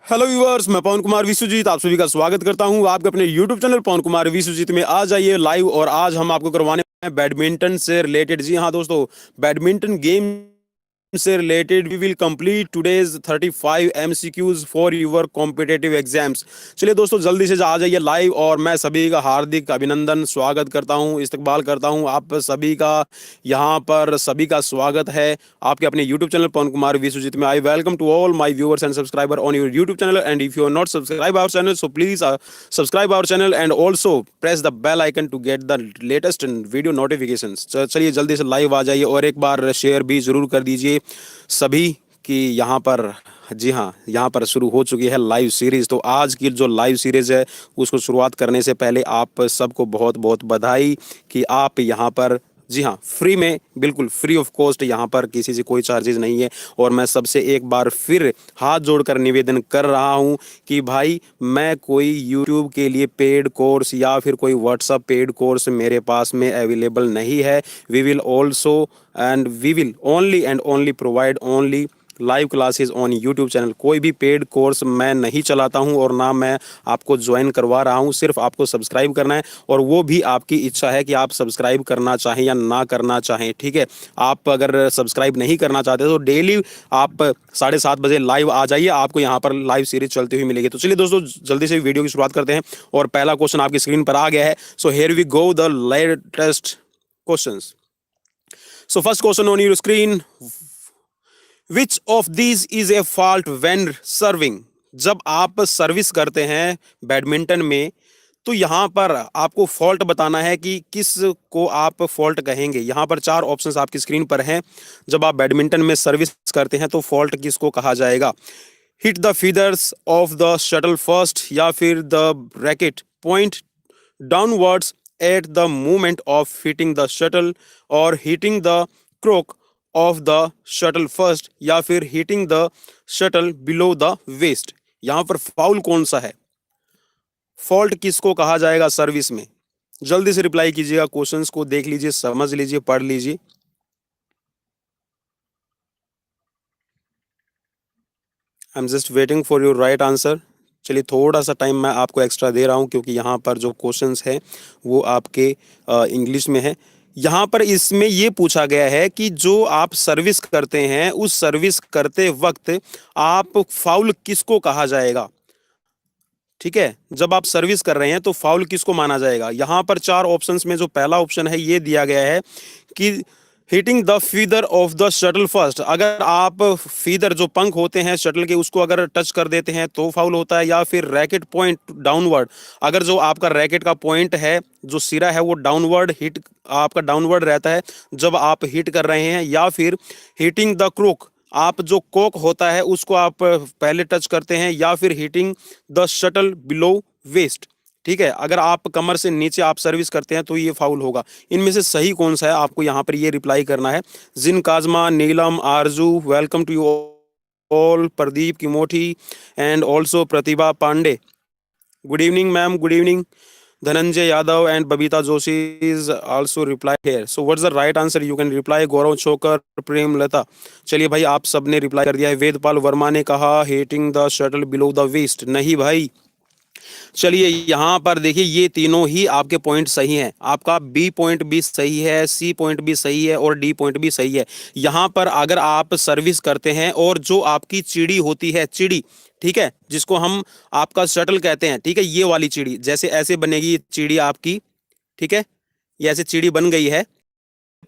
Hello viewers, मैं पवन कुमार विश्वजीत आप सभी का स्वागत करता हूं आपके अपने यूट्यूब चैनल पवन कुमार विश्वजीत में। आ जाइए लाइव और आज हम आपको करवाने वाले हैं बैडमिंटन से रिलेटेड। जी हां दोस्तों, बैडमिंटन गेम से related we will complete today's 35 MCQs for your competitive exams. चलिए दोस्तों, जल्दी से आ जाइए लाइव और मैं सभी का हार्दिक अभिनंदन स्वागत करता हूं, इस्तकबाल करता हूं आप सभी का। यहां पर सभी का स्वागत है आपके अपने यूट्यूब चैनल पवन कुमार विश्वजीत में। I welcome to all my viewers and subscriber on your YouTube channel, and if you are not subscribe our channel so please subscribe our channel and also press the bell icon to get the latest video notifications. चलिए जल्दी से live आ जाइए और एक बार share भी जरूर कर दीजिए सभी की यहाँ पर। जी हाँ, यहाँ पर शुरू हो चुकी है लाइव सीरीज। तो आज की जो लाइव सीरीज है उसको शुरुआत करने से पहले आप सबको बहुत बहुत बधाई कि आप यहाँ पर, जी हाँ, फ्री में, बिल्कुल फ्री ऑफ कॉस्ट, यहाँ पर किसी से कोई चार्जेस नहीं है। और मैं सबसे एक बार फिर हाथ जोड़कर निवेदन कर रहा हूँ कि भाई मैं कोई यूट्यूब के लिए पेड कोर्स या फिर कोई व्हाट्सअप पेड कोर्स मेरे पास में अवेलेबल नहीं है। We will also and we will only and only provide only live classes on YouTube channel. कोई भी पेड कोर्स मैं नहीं चलाता हूं और ना मैं आपको ज्वाइन करवा रहा हूं। सिर्फ आपको सब्सक्राइब करना है और वो भी आपकी इच्छा है कि आप सब्सक्राइब करना चाहें या ना करना चाहें। ठीक है, आप अगर सब्सक्राइब नहीं करना चाहते तो डेली आप 7:30 बजे लाइव आ जाइए, आपको यहाँ पर लाइव सीरीज चलती हुई मिलेगी। तो चलिए दोस्तों, जल्दी से वीडियो की शुरुआत करते हैं और पहला क्वेश्चन आपकी स्क्रीन पर आ गया है। So here we go the latest question. So first question on your screen, which of these is a fault when serving. जब आप सर्विस करते हैं बैडमिंटन में तो यहां पर आपको फॉल्ट बताना है कि किस को आप फॉल्ट कहेंगे। यहां पर 4 ऑप्शंस आपकी स्क्रीन पर हैं। जब आप बैडमिंटन में सर्विस करते हैं तो फॉल्ट किसको कहा जाएगा? Hit the feathers of the shuttle first, या फिर the racket point downwards at the moment of hitting the shuttle, और hitting the cork of the shuttle first, या फिर hitting the shuttle below the waist. यहां पर foul कौन सा है? फॉल्ट किसको कहा जाएगा सर्विस में? जल्दी से रिप्लाई कीजिएगा, क्वेश्चंस को देख लीजिए, समझ लीजिए, पढ़ लीजिए। आई am just waiting for your right answer. चलिए थोड़ा सा टाइम मैं आपको एक्स्ट्रा दे रहा हूं क्योंकि यहाँ पर जो क्वेश्चंस हैं वो आपके इंग्लिश में है। यहाँ पर इसमें ये पूछा गया है कि जो आप सर्विस करते हैं उस सर्विस करते वक्त आप फाउल किसको कहा जाएगा? ठीक है, जब आप सर्विस कर रहे हैं तो फाउल किसको माना जाएगा? यहां पर 4 ऑप्शंस में जो पहला ऑप्शन है ये दिया गया है कि hitting the feather of the shuttle first. अगर आप फीदर जो पंख होते हैं शटल के उसको अगर टच कर देते हैं तो फाउल होता है, या फिर रैकेट पॉइंट डाउनवर्ड, अगर जो आपका रैकेट का पॉइंट है, जो सिरा है वो डाउनवर्ड हिट आपका डाउनवर्ड रहता है जब आप हिट कर रहे हैं, या फिर हिटिंग द क्रोक, आप जो कोक होता है उसको आप पहले टच करते हैं, या फिर hitting the shuttle below waist. ठीक है, अगर आप कमर से नीचे आप सर्विस करते हैं तो ये फाउल होगा। इनमें से सही कौन सा है आपको यहाँ पर ये रिप्लाई करना है। जिन Kazma, Neelam, Arzoo, welcome to you all, Pradeep Kimothi and also Pratibha Pandey, good evening ma'am, good evening. Dhananjay Yadav and Babita Joshi is also reply here. So what's the right answer? You can reply Gaurav Chokar, Prem Lata. चलिए भाई, आप सबने reply कर दिया है। वेदपाल वर्मा ने कहा hitting the shuttle below the waist. नहीं भाई, चलिए यहाँ पर देखिए ये तीनों ही आपके पॉइंट सही हैं। आपका बी पॉइंट भी सही है, सी पॉइंट भी सही है और डी पॉइंट भी सही है। यहाँ पर अगर आप सर्विस करते हैं और जो आपकी चिड़ी होती है, चिड़ी, ठीक है, जिसको हम आपका शटल कहते हैं, ठीक है, ये वाली चिड़ी जैसे ऐसे बनेगी चिड़ी आपकी, ठीक है, ये ऐसे चिड़ी बन गई है।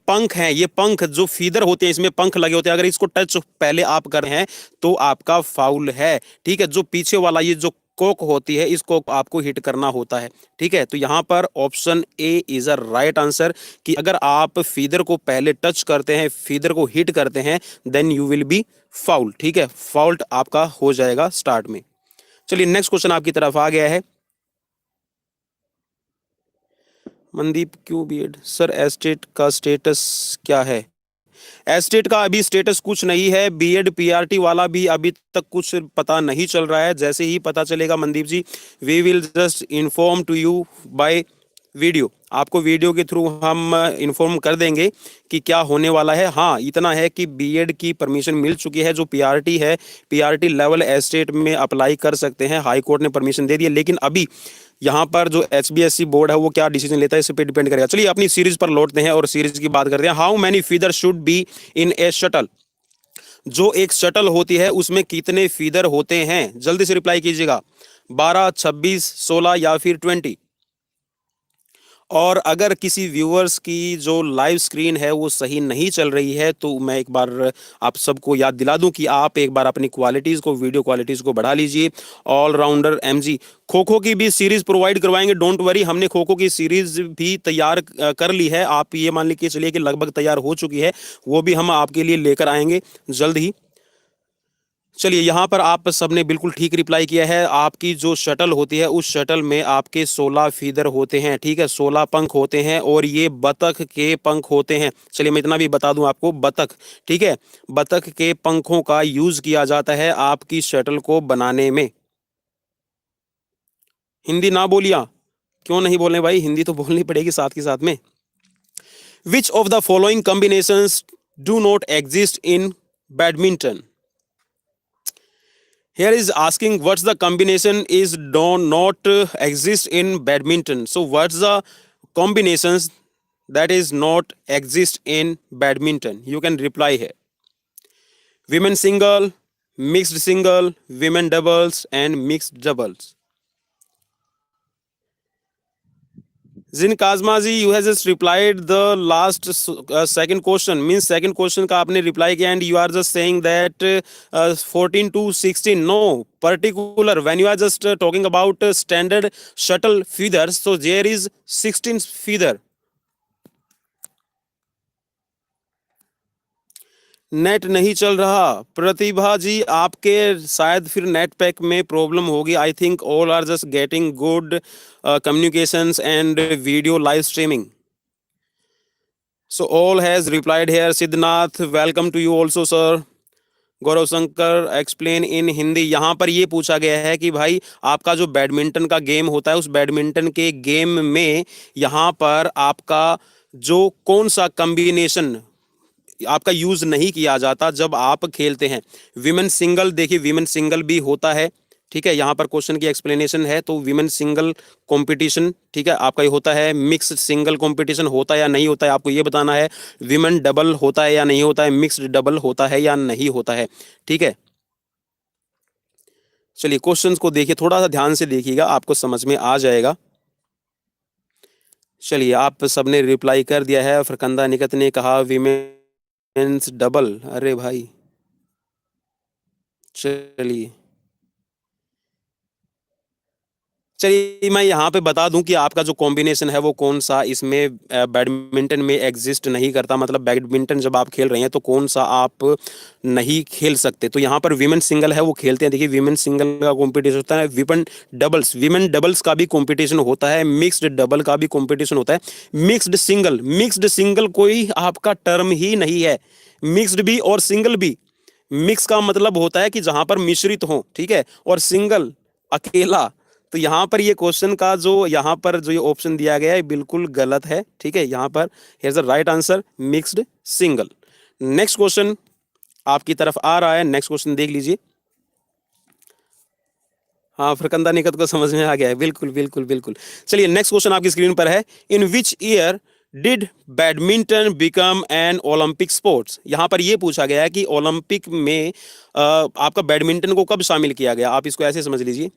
पंख हैं, ये पंख जो फीदर होते हैं इसमें पंख लगे होते हैं, अगर इसको टच पहले आप कर रहे हैं तो आपका फाउल है। ठीक है, जो पीछे वाला ये जो कोक होती है इसको आपको हिट करना होता है। ठीक है, तो यहाँ पर option A is a right answer कि अगर आप फीदर को पहले टच करते हैं, फीदर को हिट करते हैं, then you will be foul. ठीक है, फाउल्ट आपका हो जाएगा स्टार्ट में। चलिए नेक्स्ट क्वेश्चन आपकी तरफ आ गया है। मनदीप क्यों बीएड सर, एस्टेट का स्टेटस क्या है? एस्टेट का अभी स्टेटस कुछ नहीं है, बीएड पीआरटी वाला भी अभी तक कुछ पता नहीं चल रहा है। जैसे ही पता चलेगा Mandeep ji, we will just inform to you by video, आपको वीडियो के थ्रू हम इन्फॉर्म कर देंगे कि क्या होने वाला है। हाँ, इतना है कि बीएड की परमिशन मिल चुकी है, जो पीआरटी है, पीआरटी लेवल एस्टेट में अप्लाई कर सकते हैं, हाई कोर्ट ने परमिशन दे दी है। लेकिन अभी यहाँ पर जो एचबीएससी बोर्ड है वो क्या डिसीजन लेता है इस पे डिपेंड करेगा। चलिए अपनी सीरीज पर लौटते हैं और सीरीज की बात करते हैं। How many feather should be in A shuttle, जो एक शटल होती है उसमें कितने फीदर होते हैं, जल्दी से रिप्लाई कीजिएगा। 12, 26, 16 या फिर 20। और अगर किसी व्यूअर्स की जो लाइव स्क्रीन है वो सही नहीं चल रही है तो मैं एक बार आप सबको याद दिला दूं कि आप एक बार अपनी क्वालिटीज़ को, वीडियो क्वालिटीज़ को बढ़ा लीजिए। ऑलराउंडर एमजी खो खो की भी सीरीज प्रोवाइड करवाएंगे, डोंट वरी। हमने खो खो की सीरीज भी तैयार कर ली है, आप ये मान लीजिए चलिए कि लगभग तैयार हो चुकी है, वो भी हम आपके लिए लेकर आएंगे जल्द ही। चलिए यहाँ पर आप सबने बिल्कुल ठीक रिप्लाई किया है। आपकी जो शटल होती है उस शटल में आपके 16 फीदर होते हैं, ठीक है, 16 पंख होते हैं और ये बतख के पंख होते हैं। चलिए मैं इतना भी बता दूं आपको, बतख, ठीक है, बतख के पंखों का यूज किया जाता है आपकी शटल को बनाने में। हिंदी ना बोलिया, क्यों नहीं बोलने भाई, हिंदी तो बोलनी पड़ेगी साथ के साथ में। विच of the following combinations do not exist in badminton. Here is asking what's the combination is do not exist in badminton. So what's the combinations that is not exist in badminton? You can reply here. Women single, mixed single, women doubles and mixed doubles. जिन काजमा ji, you have just replied the last second question, means second question का आपने reply किया and you are just saying that 14 to 16, no particular, when you are just talking about standard shuttle feathers, so there is 16 feather. Net नहीं चल रहा प्रतिभा जी, आपके शायद फिर net pack में प्रॉब्लम होगी। I think all are just getting good communications and video live streaming. So all has replied here. Siddhnath, welcome to you also sir. Gaurav Shankar, explain in Hindi. यहाँ पर ये पूछा गया है कि भाई आपका जो बैडमिंटन का गेम होता है उस बैडमिंटन के गेम में यहाँ पर आपका जो कौन सा कॉम्बिनेशन आपका यूज नहीं किया जाता जब आप खेलते हैं। विमेन सिंगल, देखिए विमेन सिंगल भी होता है, ठीक है, यहाँ पर क्वेश्चन की एक्सप्लेनेशन है। तो विमेन सिंगल कंपटीशन, ठीक है, आपका ये होता है। मिक्स सिंगल कंपटीशन होता है या नहीं होता है, आपको ये बताना है। विमेन डबल होता है या नहीं होता है, मिक्स्ड डबल होता है या नहीं होता है, ठीक है। चलिए क्वेश्चंस को देखिए, थोड़ा सा ध्यान से देखिएगा, आपको समझ में आ जाएगा। चलिए आप सबने रिप्लाई कर दिया है। फरकंदा निकत ने कहा विमेन्स डबल, अरे भाई चलिए मैं यहाँ पे बता दूं कि आपका जो कॉम्बिनेशन है वो कौन सा इसमें बैडमिंटन में एग्जिस्ट नहीं करता। मतलब बैडमिंटन जब आप खेल रहे हैं तो कौन सा आप नहीं खेल सकते। तो यहाँ पर विमेन सिंगल है वो खेलते हैं। देखिए विमेन सिंगल का कंपटीशन होता है, विमेन डबल्स का भी कंपटीशन होता है, मिक्स्ड डबल का भी कंपटीशन होता है। मिक्स्ड सिंगल कोई आपका टर्म ही नहीं है। मिक्स्ड भी और सिंगल भी, मिक्स का मतलब होता है कि जहां पर मिश्रित हो, ठीक है, और सिंगल अकेला। तो यहाँ पर ये क्वेश्चन का जो यहाँ पर जो ये ऑप्शन दिया गया है बिल्कुल गलत है, ठीक है। यहाँ पर here is the right answer, mixed single. Next question आपकी तरफ आ रहा है, नेक्स्ट क्वेश्चन देख लीजिए। हाँ फरकंदा निकत को समझ में आ गया है, बिल्कुल बिल्कुल बिल्कुल। चलिए नेक्स्ट क्वेश्चन आपकी स्क्रीन पर है। In which year did badminton become an Olympic sports. यहाँ पर ये पूछा गया है कि ओलंपिक में आपका बैडमिंटन को कब शामिल किया गया। आप इसको ऐसे समझ लीजिए,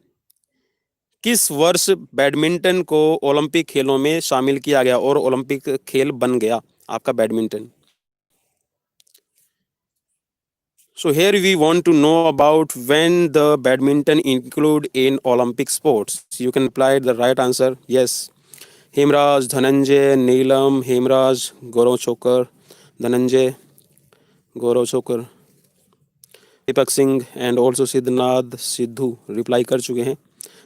किस वर्ष बैडमिंटन को ओलंपिक खेलों में शामिल किया गया और ओलंपिक खेल बन गया आपका badminton. So here we want to know about when the badminton include in Olympic sports. You can apply the right answer. Yes. Hemraj, Dhananjay, Neelam, Hemraj, Gaurav Chhokar, Dhananjay, Gaurav Chhokar, Deepak Singh and also Siddhnath, Siddhu reply कर चुके हैं।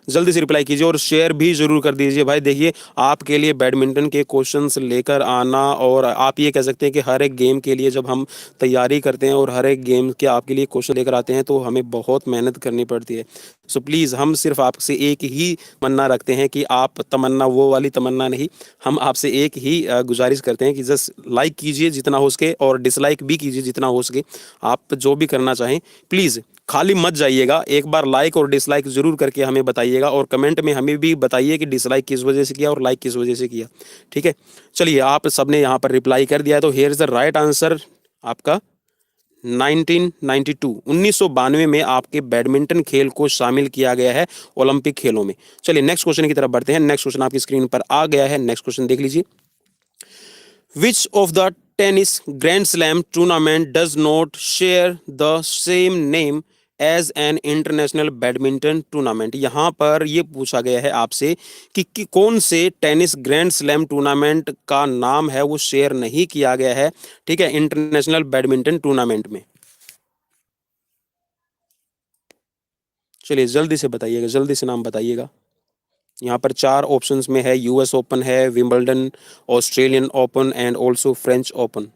जल्दी से रिप्लाई कीजिए और शेयर भी जरूर कर दीजिए भाई। देखिए, आपके लिए बैडमिंटन के क्वेश्चंस लेकर आना, और आप ये कह सकते हैं कि हर एक गेम के लिए जब हम तैयारी करते हैं और हर एक गेम के आपके लिए क्वेश्चन लेकर आते हैं तो हमें बहुत मेहनत करनी पड़ती है। सो प्लीज़, हम सिर्फ आपसे एक ही तमन्ना रखते हैं कि आप, तमन्ना वो वाली तमन्ना नहीं, हम आपसे एक ही गुजारिश करते हैं कि जस्ट लाइक कीजिए जितना हो सके और डिसलाइक भी कीजिए जितना हो सके। आप जो भी करना चाहें प्लीज़, खाली मत जाइएगा, एक बार लाइक और डिसलाइक ज़रूर करके हमें बताइएगा, और कमेंट में हमें भी बताइए कि डिसलाइक किस वजह से किया और लाइक किस वजह से किया। ठीक है, चलिए, आप सबने यहाँ पर रिप्लाई कर दिया है, तो here is the right answer आपका 1992, 1992 में आपके बैडमिंटन खेल को शामिल किया गया है ओलंपिक खेलों में। चलिए नेक्स्ट क्वेश्चन की तरफ बढ़ते हैं। नेक्स्ट क्वेश्चन आपकी स्क्रीन पर आ गया है। नेक्स्ट क्वेश्चन देख लीजिए। Which of the tennis Grand Slam tournament does not share the same name as an international badminton tournament? यहाँ पर ये पूछा गया है आपसे कि कौन से टेनिस ग्रैंड स्लैम टूर्नामेंट का नाम है वो शेयर नहीं किया गया है, ठीक है, इंटरनेशनल बैडमिंटन टूर्नामेंट में। चलिए जल्दी से बताइएगा, जल्दी से नाम बताइएगा। यहाँ पर 4 ऑप्शंस में है, यूएस ओपन है, Wimbledon, Australian open and also French open.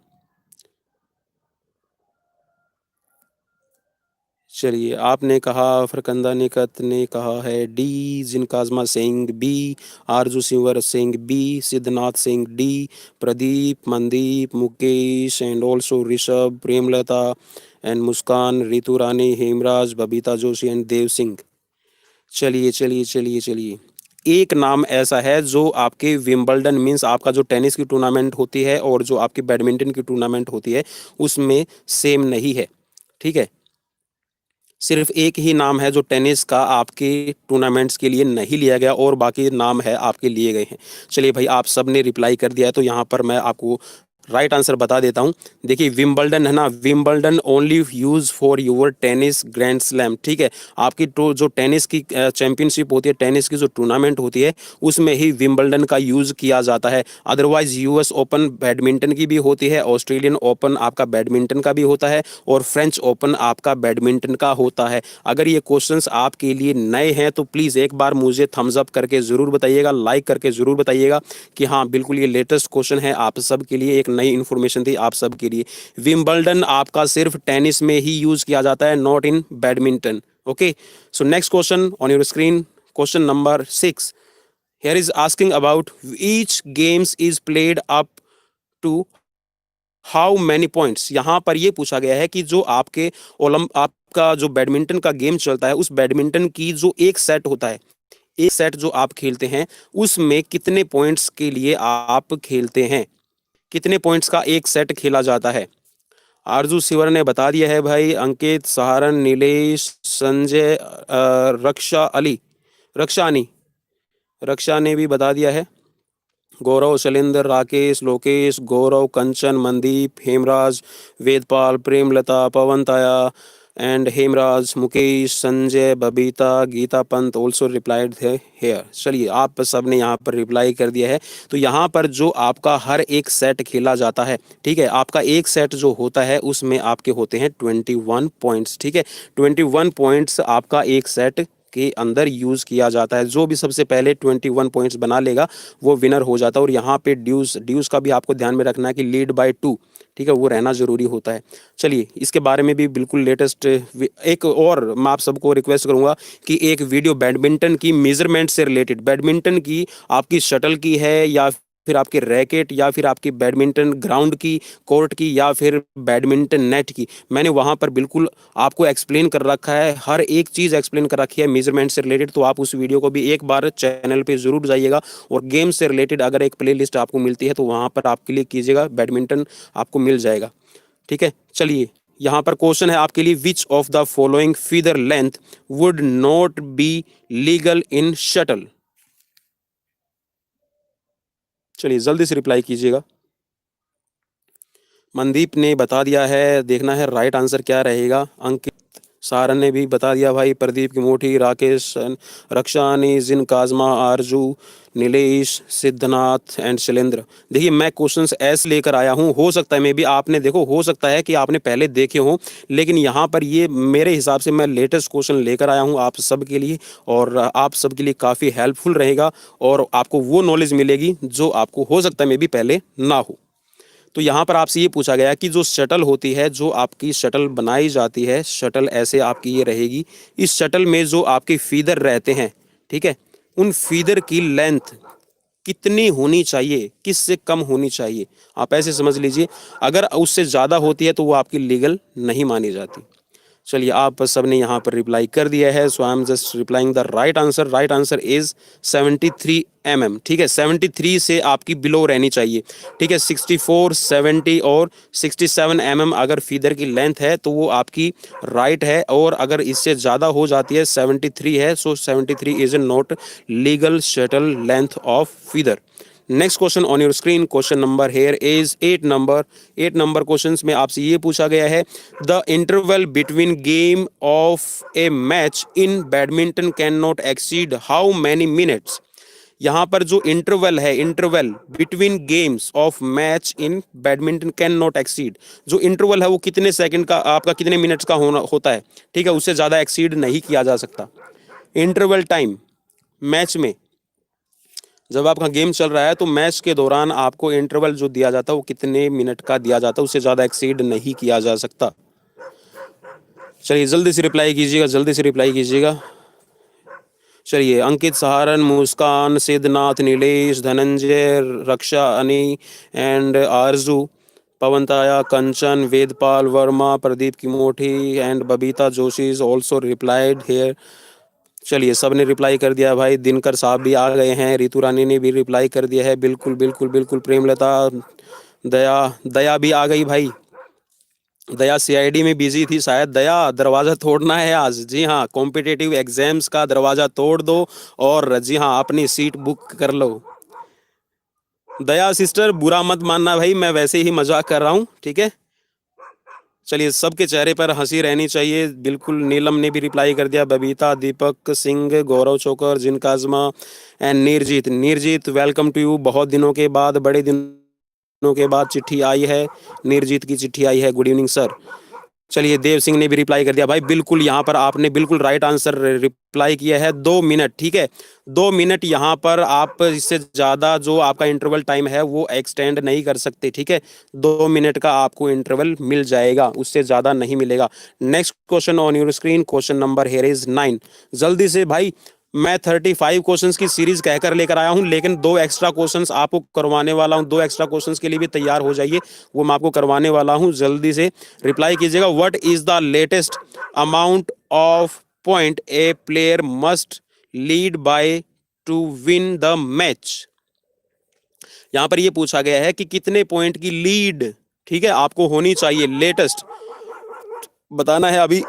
चलिए, आपने कहा, फरकंदा निकत ने कहा है डी, जिनकाजमा सिंह बी, आरजू सिंवर सिंह बी, सिद्धनाथ सिंह डी, Pradeep, Mandeep, Mukesh and also Rishabh, Premlata and Muskan, Ritu Rani, Hemraj, Babita Joshi and Dev Singh. चलिए चलिए चलिए चलिए, एक नाम ऐसा है जो आपके विंबलडन मीन्स आपका जो टेनिस की टूर्नामेंट होती है और जो आपकी बैडमिंटन की टूर्नामेंट होती है उसमें सेम नहीं है, ठीक है। सिर्फ एक ही नाम है जो टेनिस का आपके टूर्नामेंट्स के लिए नहीं लिया गया और बाकी नाम है आपके लिए गए हैं। चलिए भाई, आप सब ने रिप्लाई कर दिया है तो यहाँ पर मैं आपको राइट आंसर बता देता हूँ। देखिए, विंबलडन है ना, Wimbledon only use for your tennis grand slam, ठीक है। आपकी जो टेनिस की चैंपियनशिप होती है, टेनिस की जो टूर्नामेंट होती है उसमें ही विंबलडन का यूज़ किया जाता है। अदरवाइज यूएस ओपन बैडमिंटन की भी होती है, ऑस्ट्रेलियन ओपन आपका बैडमिंटन का भी होता है और फ्रेंच ओपन आपका बैडमिंटन का होता है। अगर ये क्वेश्चंस आपके लिए नए हैं तो प्लीज़ एक बार मुझे थम्स अप करके ज़रूर बताइएगा, लाइक करके ज़रूर बताइएगा कि हाँ बिल्कुल ये लेटेस्ट क्वेश्चन है, आप सब के लिए एक नई इन्फॉर्मेशन थी आप सब के लिए। विंबलडन आपका सिर्फ टेनिस में ही यूज़ किया जाता है, not in badminton. Okay, so next question on your screen, question number 6 here is asking about each games is played up to how many points। यहाँ पर ये पूछा गया है कि जो आपके आपका जो बैडमिंटन का गेम चलता है उस बैडमिंटन की जो एक सेट होता है, एक सेट जो आप खेलते हैं उसमें कितने पॉइंट्स के लिए आप खेलते हैं, कितने पॉइंट्स का एक सेट खेला जाता है। आरजू सिवर ने बता दिया है भाई, अंकित, सहारन, नीलेश, संजय, रक्षा ने भी बता दिया है, गौरव, शैलेंद्र, राकेश, लोकेश, गौरव, कंचन, Mandeep, Hemraj, Vedpal, Premlata, Pawan Taya and Hemraj, Mukesh, Sanjay, Babita, Geeta Pant also replied थे हेयर। चलिए, आप सब ने यहाँ पर रिप्लाई कर दिया है। तो यहाँ पर जो आपका हर एक सेट खेला जाता है, ठीक है, आपका एक सेट जो होता है उसमें आपके होते हैं 21 पॉइंट्स, ठीक है। 21 पॉइंट्स आपका एक सेट के अंदर यूज़ किया जाता है। जो भी सबसे पहले 21 पॉइंट्स बना लेगा वो विनर हो जाता है। और यहाँ पे ड्यूज का भी आपको ध्यान में रखना है कि लीड बाय 2, ठीक है, वो रहना ज़रूरी होता है। चलिए, इसके बारे में भी बिल्कुल लेटेस्ट एक और मैं आप सबको रिक्वेस्ट करूँगा कि एक वीडियो बैडमिंटन की मेजरमेंट से रिलेटेड, बैडमिंटन की आपकी शटल की है या फिर आपके रैकेट या फिर आपकी बैडमिंटन ग्राउंड की, कोर्ट की या फिर बैडमिंटन नेट की, मैंने वहाँ पर बिल्कुल आपको एक्सप्लेन कर रखा है, हर एक चीज़ एक्सप्लेन कर रखी है मेजरमेंट से रिलेटेड। तो आप उस वीडियो को भी एक बार चैनल पे ज़रूर जाइएगा और गेम से रिलेटेड अगर एक प्लेलिस्ट आपको मिलती है तो वहाँ पर आप क्लिक कीजिएगा, बैडमिंटन आपको मिल जाएगा, ठीक है। चलिए, यहाँ पर क्वेश्चन है आपके लिए, विच of the following feather length would not be legal in shuttle. चलिए जल्दी से रिप्लाई कीजिएगा। मनदीप ने बता दिया है, देखना है राइट आंसर क्या रहेगा। अंकित, सारन ने भी बता दिया भाई, प्रदीप की मोठी, राकेश, रक्षानी, जिन, काजमा, आरजू, नीलेश, सिद्धनाथ एंड शैलेंद्र। देखिए मैं क्वेश्चंस ऐसे लेकर आया हूँ, हो सकता है मे भी आपने देखो, हो सकता है कि आपने पहले देखे हो, लेकिन यहाँ पर ये मेरे हिसाब से मैं लेटेस्ट क्वेश्चन लेकर आया हूँ आप सब के लिए, और आप सब के लिए काफ़ी हेल्पफुल रहेगा, और आपको वो नॉलेज मिलेगी जो आपको हो सकता है मे भी पहले ना हो। तो यहाँ पर आपसे ये पूछा गया कि जो शटल होती है, जो आपकी शटल बनाई जाती है, शटल ऐसे आपकी ये रहेगी, इस शटल में जो आपके फीदर रहते हैं, ठीक है, उन फीदर की लेंथ कितनी होनी चाहिए, किससे कम होनी चाहिए, आप ऐसे समझ लीजिए। अगर उससे ज़्यादा होती है तो वो आपकी लीगल नहीं मानी जाती। चलिए आप सबने यहाँ पर रिप्लाई कर दिया है, so I am just replying the right answer. Right answer is 73 mm, ठीक है, 73 से आपकी बिलो रहनी चाहिए, ठीक है। 64, 70 और 67 mm अगर फीदर की लेंथ है तो वो आपकी राइट है, और अगर इससे ज़्यादा हो जाती है, 73 है, सो 73 is not legal shuttle length of feather. Next question on your screen, question number here is 8 number question में आपसे ये पूछा गया है, the interval between game of A match in badminton can not exceed how many minutes. यहाँ पर जो interval है, interval between games of match in badminton can not exceed, जो इंटरवल है वो कितने सेकंड का, आपका कितने मिनट्स का होता है, ठीक है, उससे ज़्यादा एक्सीड नहीं किया जा सकता। इंटरवल टाइम मैच में, जब आपका गेम चल रहा है तो मैच के दौरान आपको इंटरवल जो दिया जाता है वो कितने मिनट का दिया जाता है, उससे ज़्यादा एक्सीड नहीं किया जा सकता। चलिए जल्दी से रिप्लाई कीजिएगा, जल्दी से रिप्लाई कीजिएगा। चलिए अंकित, सहारन, मुस्कान, सिद्धनाथ, नीलेश, धनंजय, रक्षा, अनी and Aarzoo, पवनताया, Kanchan, Vedpal Verma, Pradeep Kimothi and Babita Joshi is also replied here. चलिए सब ने रिप्लाई कर दिया भाई, दिनकर साहब भी आ गए हैं, रितु रानी ने भी रिप्लाई कर दिया है, बिल्कुल बिल्कुल बिल्कुल, प्रेमलता, दया, दया भी आ गई भाई। दया सीआईडी में बिजी थी शायद। दया दरवाज़ा तोड़ना है आज, जी हाँ, कॉम्पिटिटिव एग्जाम्स का दरवाज़ा तोड़ दो और जी हाँ अपनी सीट बुक कर लो। दया सिस्टर बुरा मत मानना भाई, मैं वैसे ही मजाक कर रहा हूँ, ठीक है। चलिए सबके चेहरे पर हंसी रहनी चाहिए, बिल्कुल। नीलम ने भी रिप्लाई कर दिया, बबीता, दीपक सिंह, गौरव चोकर, जिन, काजमा एंड नीरजीत। नीरजीत वेलकम टू यू, बहुत दिनों के बाद, बड़े दिनों के बाद चिट्ठी आई है, नीरजीत की चिट्ठी आई है, गुड इवनिंग सर। चलिए देव सिंह ने भी रिप्लाई कर दिया भाई, बिल्कुल यहाँ पर आपने बिल्कुल राइट आंसर रिप्लाई किया है, 2 मिनट, ठीक है, 2 मिनट। यहाँ पर आप इससे ज़्यादा जो आपका इंटरवल टाइम है वो एक्सटेंड नहीं कर सकते, ठीक है, 2 मिनट का आपको इंटरवल मिल जाएगा, उससे ज़्यादा नहीं मिलेगा। Next question on your screen, question number here is 9। जल्दी से भाई, मैं 35 क्वेश्चंस की सीरीज कहकर लेकर आया हूं, लेकिन 2 एक्स्ट्रा क्वेश्चंस आपको करवाने वाला हूं, 2 एक्स्ट्रा क्वेश्चंस के लिए भी तैयार हो जाइए, वो मैं आपको करवाने वाला हूं। जल्दी से रिप्लाई कीजिएगा। What is the latest amount of point A player must lead by two win the match. यहां पर ये पूछा गया है कि कितने पॉइंट की लीड, ठीक है, आपको होनी चाहिए, लेटेस्ट बताना है अभी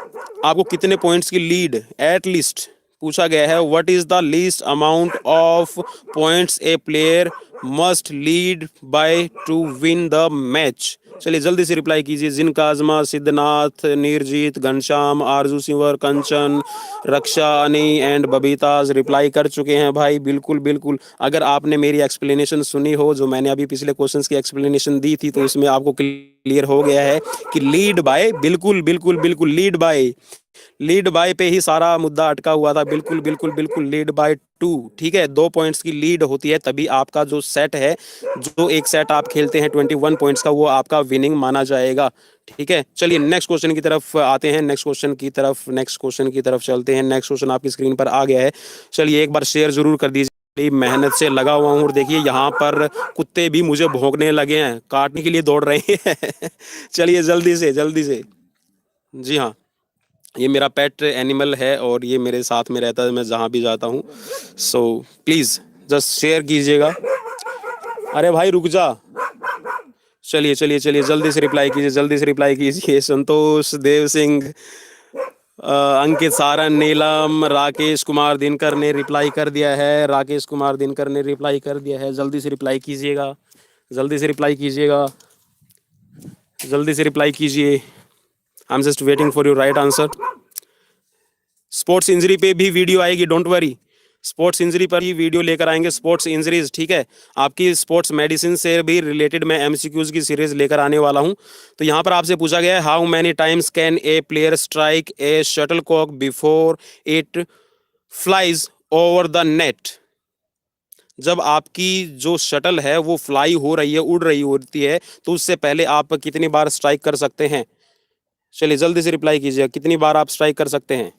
आपको कितने पॉइंट्स की लीड एट लीस्ट पूछा गया है। What is the least amount of points A player must lead by two win the match. चलिए जल्दी से रिप्लाई कीजिए। जिन, काजमा, सिद्धनाथ, नीरजीत, घनश्याम, आरजू सिंवर, कंचन, रक्षा, अनी एंड बबीताज रिप्लाई कर चुके हैं भाई, बिल्कुल बिल्कुल। अगर आपने मेरी एक्सप्लेनेशन सुनी हो, जो मैंने अभी पिछले क्वेश्चंस की एक्सप्लेनेशन दी थी, तो इसमें आपको क्लियर हो गया है कि लीड बाय, बिल्कुल बिल्कुल बिल्कुल, लीड बाय, लीड बाय पे ही सारा मुद्दा अटका हुआ था, बिल्कुल बिल्कुल बिल्कुल, लीड बाय 2, ठीक है, 2 पॉइंट्स की लीड होती है तभी आपका जो सेट है, जो एक सेट आप खेलते हैं 21 पॉइंट्स का, वो आपका विनिंग माना जाएगा, ठीक है। चलिए नेक्स्ट क्वेश्चन की तरफ आते हैं, नेक्स्ट क्वेश्चन की तरफ चलते हैं। नेक्स्ट क्वेश्चन आपकी स्क्रीन पर आ गया है। चलिए एक बार शेयर जरूर कर दीजिए, मेहनत से लगा हुआ हूँ, और देखिए यहाँ पर कुत्ते भी मुझे भौंकने लगे हैं, काटने के लिए दौड़ रहे हैं चलिए जल्दी से, जी हाँ, ये मेरा पेट एनिमल है और ये मेरे साथ में रहता है, मैं जहाँ भी जाता हूँ। सो प्लीज़ जस्ट शेयर कीजिएगा। अरे भाई रुक जा। चलिए जल्दी से रिप्लाई कीजिए। संतोष, देव सिंह, अंकित, सारन, नीलम, राकेश कुमार दिनकर ने रिप्लाई कर दिया है, जल्दी से रिप्लाई कीजिएगा, जल्दी से रिप्लाई कीजिए। आई am just waiting for your right answer. Sports injury पे भी वीडियो आएगी, डोंट वरी, स्पोर्ट्स इंजरी पर ही वीडियो लेकर आएंगे, स्पोर्ट्स इंजरीज, ठीक है। आपकी स्पोर्ट्स मेडिसिन से भी रिलेटेड मैं एमसीक्यूज की सीरीज लेकर आने वाला हूं। तो यहां पर आपसे पूछा गया है, how many times can a player strike a shuttlecock before it flies over the net. जब आपकी जो शटल है वो फ्लाई हो रही है, उड़ रही होती है, तो उससे पहले आप कितनी बार स्ट्राइक कर सकते हैं? चलिए जल्दी से रिप्लाई कीजिए, कितनी बार आप स्ट्राइक कर सकते हैं?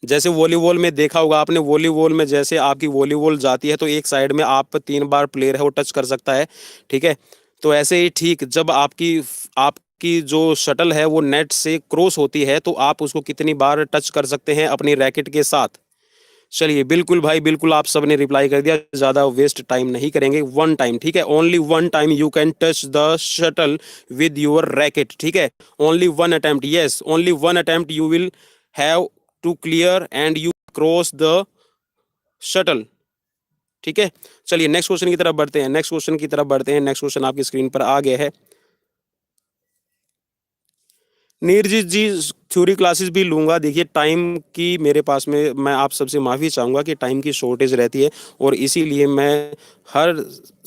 जैसे वॉलीबॉल में देखा होगा आपने, वॉलीबॉल में जैसे आपकी वॉलीबॉल जाती है तो एक साइड में आप 3 बार प्लेयर है वो टच कर सकता है, ठीक है। तो ऐसे ही ठीक जब आपकी जो शटल है वो नेट से क्रॉस होती है तो आप उसको कितनी बार टच कर सकते हैं अपनी रैकेट के साथ? चलिए बिल्कुल भाई बिल्कुल, आप सबने रिप्लाई कर दिया, ज़्यादा वेस्ट टाइम नहीं करेंगे। 1 टाइम, ठीक है, only 1 time you can touch the shuttle with your racket, ठीक है, only 1 attempt, yes only 1 attempt you will have to clear and you cross the shuttle, ठीक है। चलिए नेक्स्ट क्वेश्चन की तरफ बढ़ते हैं, नेक्स्ट क्वेश्चन की तरफ बढ़ते हैं। नेक्स्ट क्वेश्चन आपकी स्क्रीन पर आ गया है। नीरज जी थ्योरी क्लासेस भी लूँगा, देखिए टाइम की मेरे पास में, मैं आप सबसे माफ़ी चाहूँगा कि टाइम की शॉर्टेज रहती है और इसीलिए मैं हर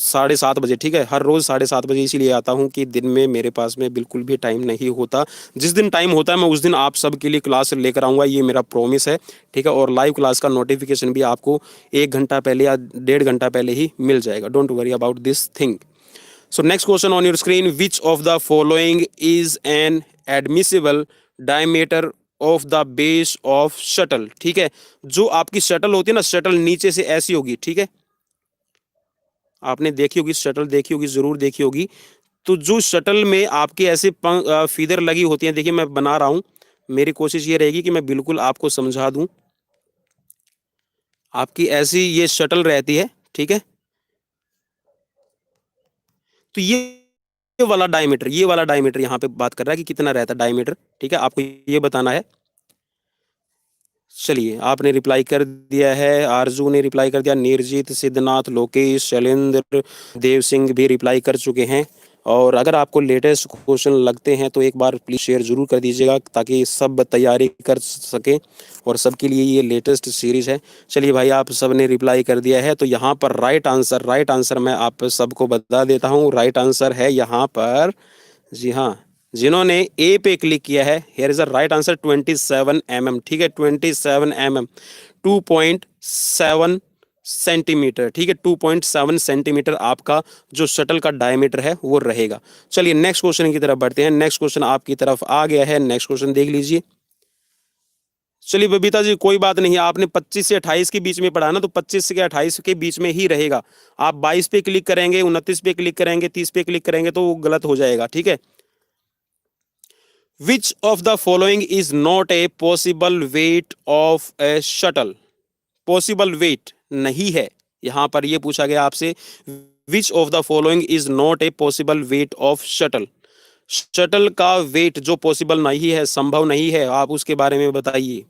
7:30 बजे, ठीक है, हर रोज़ 7:30 बजे इसीलिए आता हूँ कि दिन में मेरे पास में बिल्कुल भी टाइम नहीं होता। जिस दिन टाइम होता है मैं उस दिन आप सब के लिए क्लास लेकर आऊँगा, ये मेरा प्रॉमिस है, ठीक है। और लाइव क्लास का नोटिफिकेशन भी आपको 1 घंटा पहले या 1.5 घंटा पहले ही मिल जाएगा, don't worry about this thing. So next question on your screen, which of the following is an admissible diameter of the base of shuttle, ठीक है। जो आपकी शटल होती है ना, शटल नीचे से ऐसी होगी, ठीक है, आपने देखी होगी शटल, देखी होगी, जरूर देखी होगी। तो जो शटल में आपके ऐसे फीदर लगी होती हैं, देखिए मैं बना रहा हूं, मेरी कोशिश ये रहेगी कि मैं बिल्कुल आपको समझा दूं। आपकी ऐसी ये शटल रहती है, ठीक है। तो ये वाला डायमीटर, ये वाला डायमीटर यहाँ पे बात कर रहा है कि कितना रहता है डायमीटर, ठीक है, आपको ये बताना है। चलिए आपने रिप्लाई कर दिया है, आरजू ने रिप्लाई कर दिया, निर्जीत, सिद्धनाथ, लोकेश, शैलेंद्र, देव सिंह भी रिप्लाई कर चुके हैं। और अगर आपको लेटेस्ट क्वेश्चन लगते हैं तो एक बार प्लीज़ शेयर जरूर कर दीजिएगा ताकि सब तैयारी कर सकें और सबके लिए ये लेटेस्ट सीरीज है। चलिए भाई आप सब ने रिप्लाई कर दिया है, तो यहाँ पर राइट आंसर मैं आप सबको बता देता हूँ। राइट आंसर है यहाँ पर, जी हाँ, जिन्होंने ए पे क्लिक किया है, here is the right answer 27 mm, ठीक है, 27 mm, 2.7 सेंटीमीटर, ठीक है, 2.7 सेंटीमीटर आपका जो शटल का डायमीटर है वो रहेगा। चलिए नेक्स्ट क्वेश्चन की तरफ बढ़ते हैं। नेक्स्ट क्वेश्चन आपकी तरफ आ गया है, नेक्स्ट क्वेश्चन देख लीजिए। चलिए बबीता जी कोई बात नहीं, आपने 25 से 28 के बीच में पढ़ा ना, तो 25 से 28 के बीच में ही रहेगा। आप 22 पे क्लिक करेंगे, 29 पे क्लिक करेंगे, 30 पे क्लिक करेंगे तो वो गलत हो जाएगा, ठीक है। Which of the following is not a possible weight of a shuttle? Possible weight नहीं है, यहां पर ये पूछा गया आपसे, Which of the following is not a possible weight of shuttle? Shuttle का वेट जो पॉसिबल नहीं है, संभव नहीं है, आप उसके बारे में बताइए।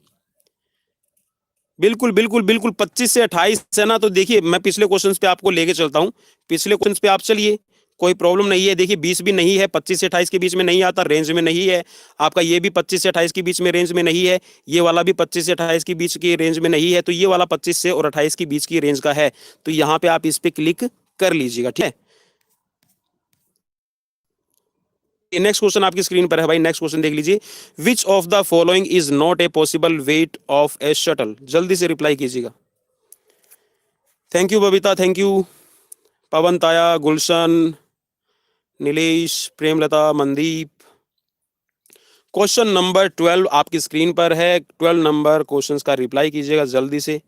बिल्कुल बिल्कुल बिल्कुल 25 से 28 है ना, तो देखिए मैं पिछले क्वेश्चंस पे आपको लेके चलता हूं, पिछले क्वेश्चंस पे आप चलिए, कोई प्रॉब्लम नहीं है। देखिए 20 भी नहीं है, 25 से 28 के बीच में नहीं आता, रेंज में नहीं है। आपका ये भी 25 से 28 के बीच में रेंज में नहीं है, ये वाला भी 25 से 28 के बीच की रेंज में नहीं है, तो ये वाला 25 से और 28 के बीच की रेंज का है, तो यहाँ पे आप इस पे क्लिक कर लीजिएगा, ठीक है। नेक्स्ट क्वेश्चन आपकी स्क्रीन पर है भाई, नेक्स्ट क्वेश्चन देख लीजिए। Which of the following is not a possible weight of a shuttle? जल्दी से रिप्लाई कीजिएगा। Thank you Babita, thank you Pawan, Taya, Gulshan, Nilesh, Premlata, Mandeep. Question number 12 आपकी स्क्रीन पर है, 12 नंबर क्वेश्चन का रिप्लाई कीजिएगा जल्दी से।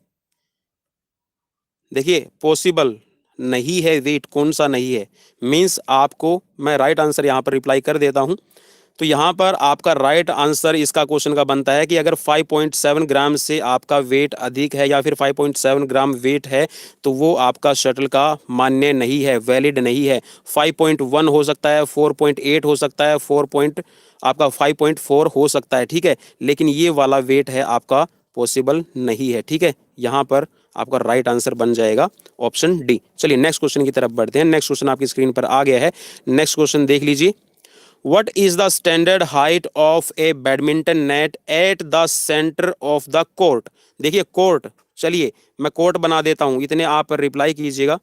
देखिए पॉसिबल नहीं है, वेट कौन सा नहीं है, मीन्स आपको मैं राइट आंसर यहाँ पर रिप्लाई कर देता हूँ। तो यहाँ पर आपका राइट आंसर इसका क्वेश्चन का बनता है कि अगर 5.7 ग्राम से आपका वेट अधिक है या फिर 5.7 ग्राम वेट है तो वो आपका शटल का मान्य नहीं है, वैलिड नहीं है। 5.1 हो सकता है, 4.8 हो सकता है, आपका 5.4 हो सकता है, ठीक है, लेकिन ये वाला वेट है आपका पॉसिबल नहीं है, ठीक है। यहाँ पर आपका राइट आंसर बन जाएगा ऑप्शन डी। चलिए नेक्स्ट क्वेश्चन की तरफ बढ़ते हैं। नेक्स्ट क्वेश्चन आपकी स्क्रीन पर आ गया है, नेक्स्ट क्वेश्चन देख लीजिए। What is the standard height of A badminton net at the centre of the court? देखिए कोर्ट, चलिए मैं कोर्ट बना देता हूं, इतने आप रिप्लाई कीजिएगा।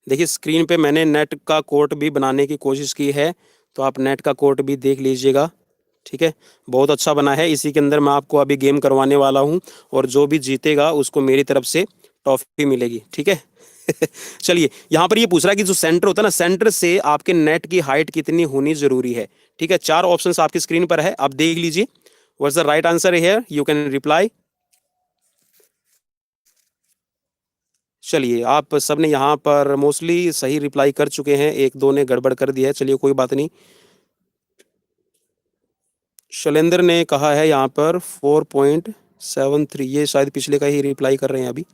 देखिए स्क्रीन पे मैंने नेट का कोर्ट भी बनाने की कोशिश की है, तो आप नेट का कोर्ट भी देख लीजिएगा। ठीक है, बहुत अच्छा बना है। इसी के अंदर मैं आपको अभी गेम करवाने वाला हूं, और जो भी जीतेगा उसको मेरी तरफ से टॉफी मिलेगी। ठीक है। चलिए यहाँ पर ये पूछ रहा है कि जो सेंटर होता है ना, सेंटर से आपके नेट की हाइट कितनी होनी जरूरी है। ठीक है, 4 ऑप्शंस आपकी स्क्रीन पर है, आप देख लीजिए। What's the right answer here, you can reply. चलिए आप सबने यहाँ पर मोस्टली सही रिप्लाई कर चुके हैं, एक दो ने गड़बड़ कर दिया है, चलिए कोई बात नहीं। शैलेंद्र ने कहा है यहाँ पर 4.73, ये शायद पिछले का ही रिप्लाई कर रहे हैं अभी।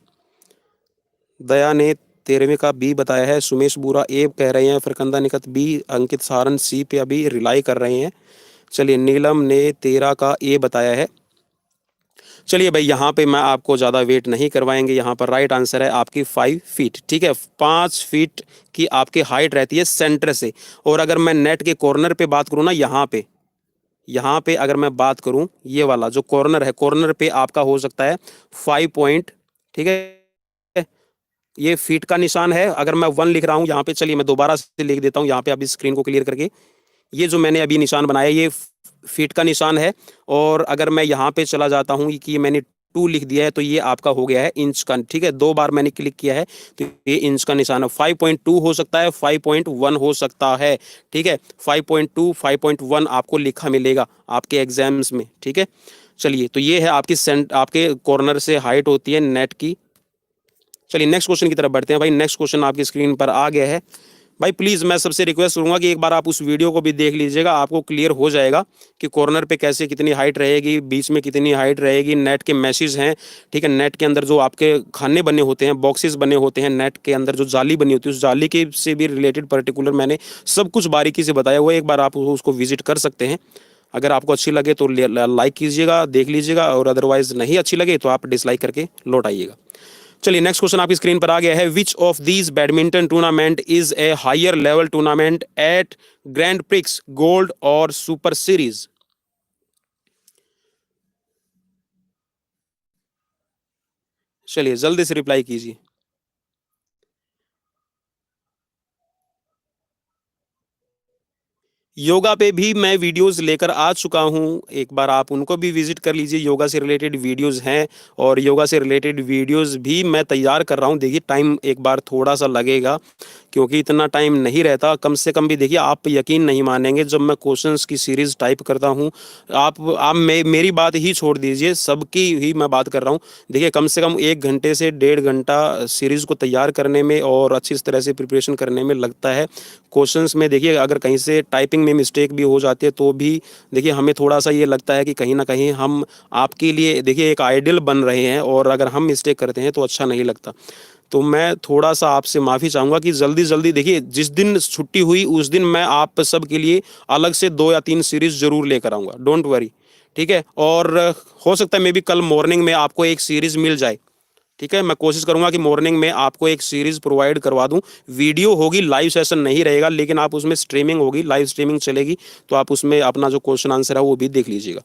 दया ने 13वें का बी बताया है, सुमेश बुरा ए कह रहे हैं, फरकंदा निकत बी, अंकित सारन सी पे अभी रिलाई कर रहे हैं। चलिए नीलम ने 13 का ए बताया है। चलिए भाई यहाँ पे मैं आपको ज़्यादा वेट नहीं करवाएंगे, यहाँ पर राइट आंसर है आपकी 5 फीट। ठीक है, 5 फीट की आपकी हाइट रहती है सेंटर से। और अगर मैं नेट के कॉर्नर पे बात करूँ ना, यहाँ पे अगर मैं बात करूँ, ये वाला जो कॉर्नर है, कॉर्नर पे आपका हो सकता है 5 पॉइंट। ठीक है, ये फीट का निशान है। अगर मैं 1 लिख रहा हूँ यहाँ पे, चलिए मैं दोबारा से लिख देता हूँ यहाँ पे अभी स्क्रीन को क्लियर करके। ये जो मैंने अभी निशान बनाया, ये फीट का निशान है। और अगर मैं यहाँ पे चला जाता हूँ कि मैंने 2 लिख दिया है, तो ये आपका हो गया है इंच का। ठीक है, 2 बार मैंने क्लिक किया है तो ये इंच का निशान है। 5.2 हो सकता है, 5.1 हो सकता है। ठीक है, 5.2 5.1 आपको लिखा मिलेगा आपके एग्जाम्स में। ठीक है, चलिए तो ये है आपके कॉर्नर से हाइट होती है नेट की। चलिए नेक्स्ट क्वेश्चन की तरफ बढ़ते हैं भाई। नेक्स्ट क्वेश्चन आपकी स्क्रीन पर आ गया है। भाई प्लीज़ मैं सबसे रिक्वेस्ट करूंगा कि एक बार आप उस वीडियो को भी देख लीजिएगा, आपको क्लियर हो जाएगा कि कॉर्नर पे कैसे कितनी हाइट रहेगी, बीच में कितनी हाइट रहेगी। नेट के मैशेज हैं, ठीक है, नेट के अंदर जो आपके खाने बने होते हैं, बॉक्सेस बने होते हैं, नेट के अंदर जो जाली बनी होती है, उस जाली के से भी रिलेटेड पर्टिकुलर मैंने सब कुछ बारीकी से बताया हुआ है। एक बार आप उसको विजिट कर सकते हैं। अगर आपको अच्छी लगे तो लाइक कीजिएगा, देख लीजिएगा, और अदरवाइज नहीं अच्छी लगे तो आप डिसलाइक करके लौट आइएगा। चलिए नेक्स्ट क्वेश्चन आपकी स्क्रीन पर आ गया है। Which of these badminton tournament is a higher level tournament at grand prix, gold और सुपर सीरीज? चलिए जल्दी से रिप्लाई कीजिए। योगा पे भी मैं वीडियोस लेकर आ चुका हूं, एक बार आप उनको भी विजिट कर लीजिए। योगा से रिलेटेड वीडियोस हैं, और योगा से रिलेटेड वीडियोस भी मैं तैयार कर रहा हूं। देखिए टाइम एक बार थोड़ा सा लगेगा, क्योंकि इतना टाइम नहीं रहता। कम से कम भी देखिए, आप यकीन नहीं मानेंगे, जब मैं क्वेश्चंस की सीरीज़ टाइप करता हूं, आप मेरी बात ही छोड़ दीजिए, सबकी ही मैं बात कर रहा हूं। देखिए कम से कम 1 घंटे से 1.5 घंटा सीरीज़ को तैयार करने में और अच्छी तरह से प्रिपरेशन करने में लगता है। क्वेश्चंस में देखिए अगर कहीं से टाइपिंग में मिस्टेक भी हो जाती है, तो भी देखिए हमें थोड़ा सा ये लगता है कि कहीं ना कहीं हम आपके लिए देखिए एक आइडियल बन रहे हैं, और अगर हम मिस्टेक करते हैं तो अच्छा नहीं लगता। तो मैं थोड़ा सा आपसे माफ़ी चाहूँगा कि जल्दी जल्दी देखिए, जिस दिन छुट्टी हुई उस दिन मैं आप सब के लिए अलग से 2 या 3 सीरीज़ ज़रूर लेकर आऊँगा, डोंट वरी। ठीक है, और हो सकता है मे बी कल मॉर्निंग में आपको एक सीरीज़ मिल जाए। ठीक है, मैं कोशिश करूंगा कि मॉर्निंग में आपको एक सीरीज प्रोवाइड करवा दूं। वीडियो होगी, लाइव सेशन नहीं रहेगा, लेकिन आप उसमें स्ट्रीमिंग होगी, लाइव स्ट्रीमिंग चलेगी, तो आप उसमें अपना जो क्वेश्चन आंसर है वो भी देख लीजिएगा।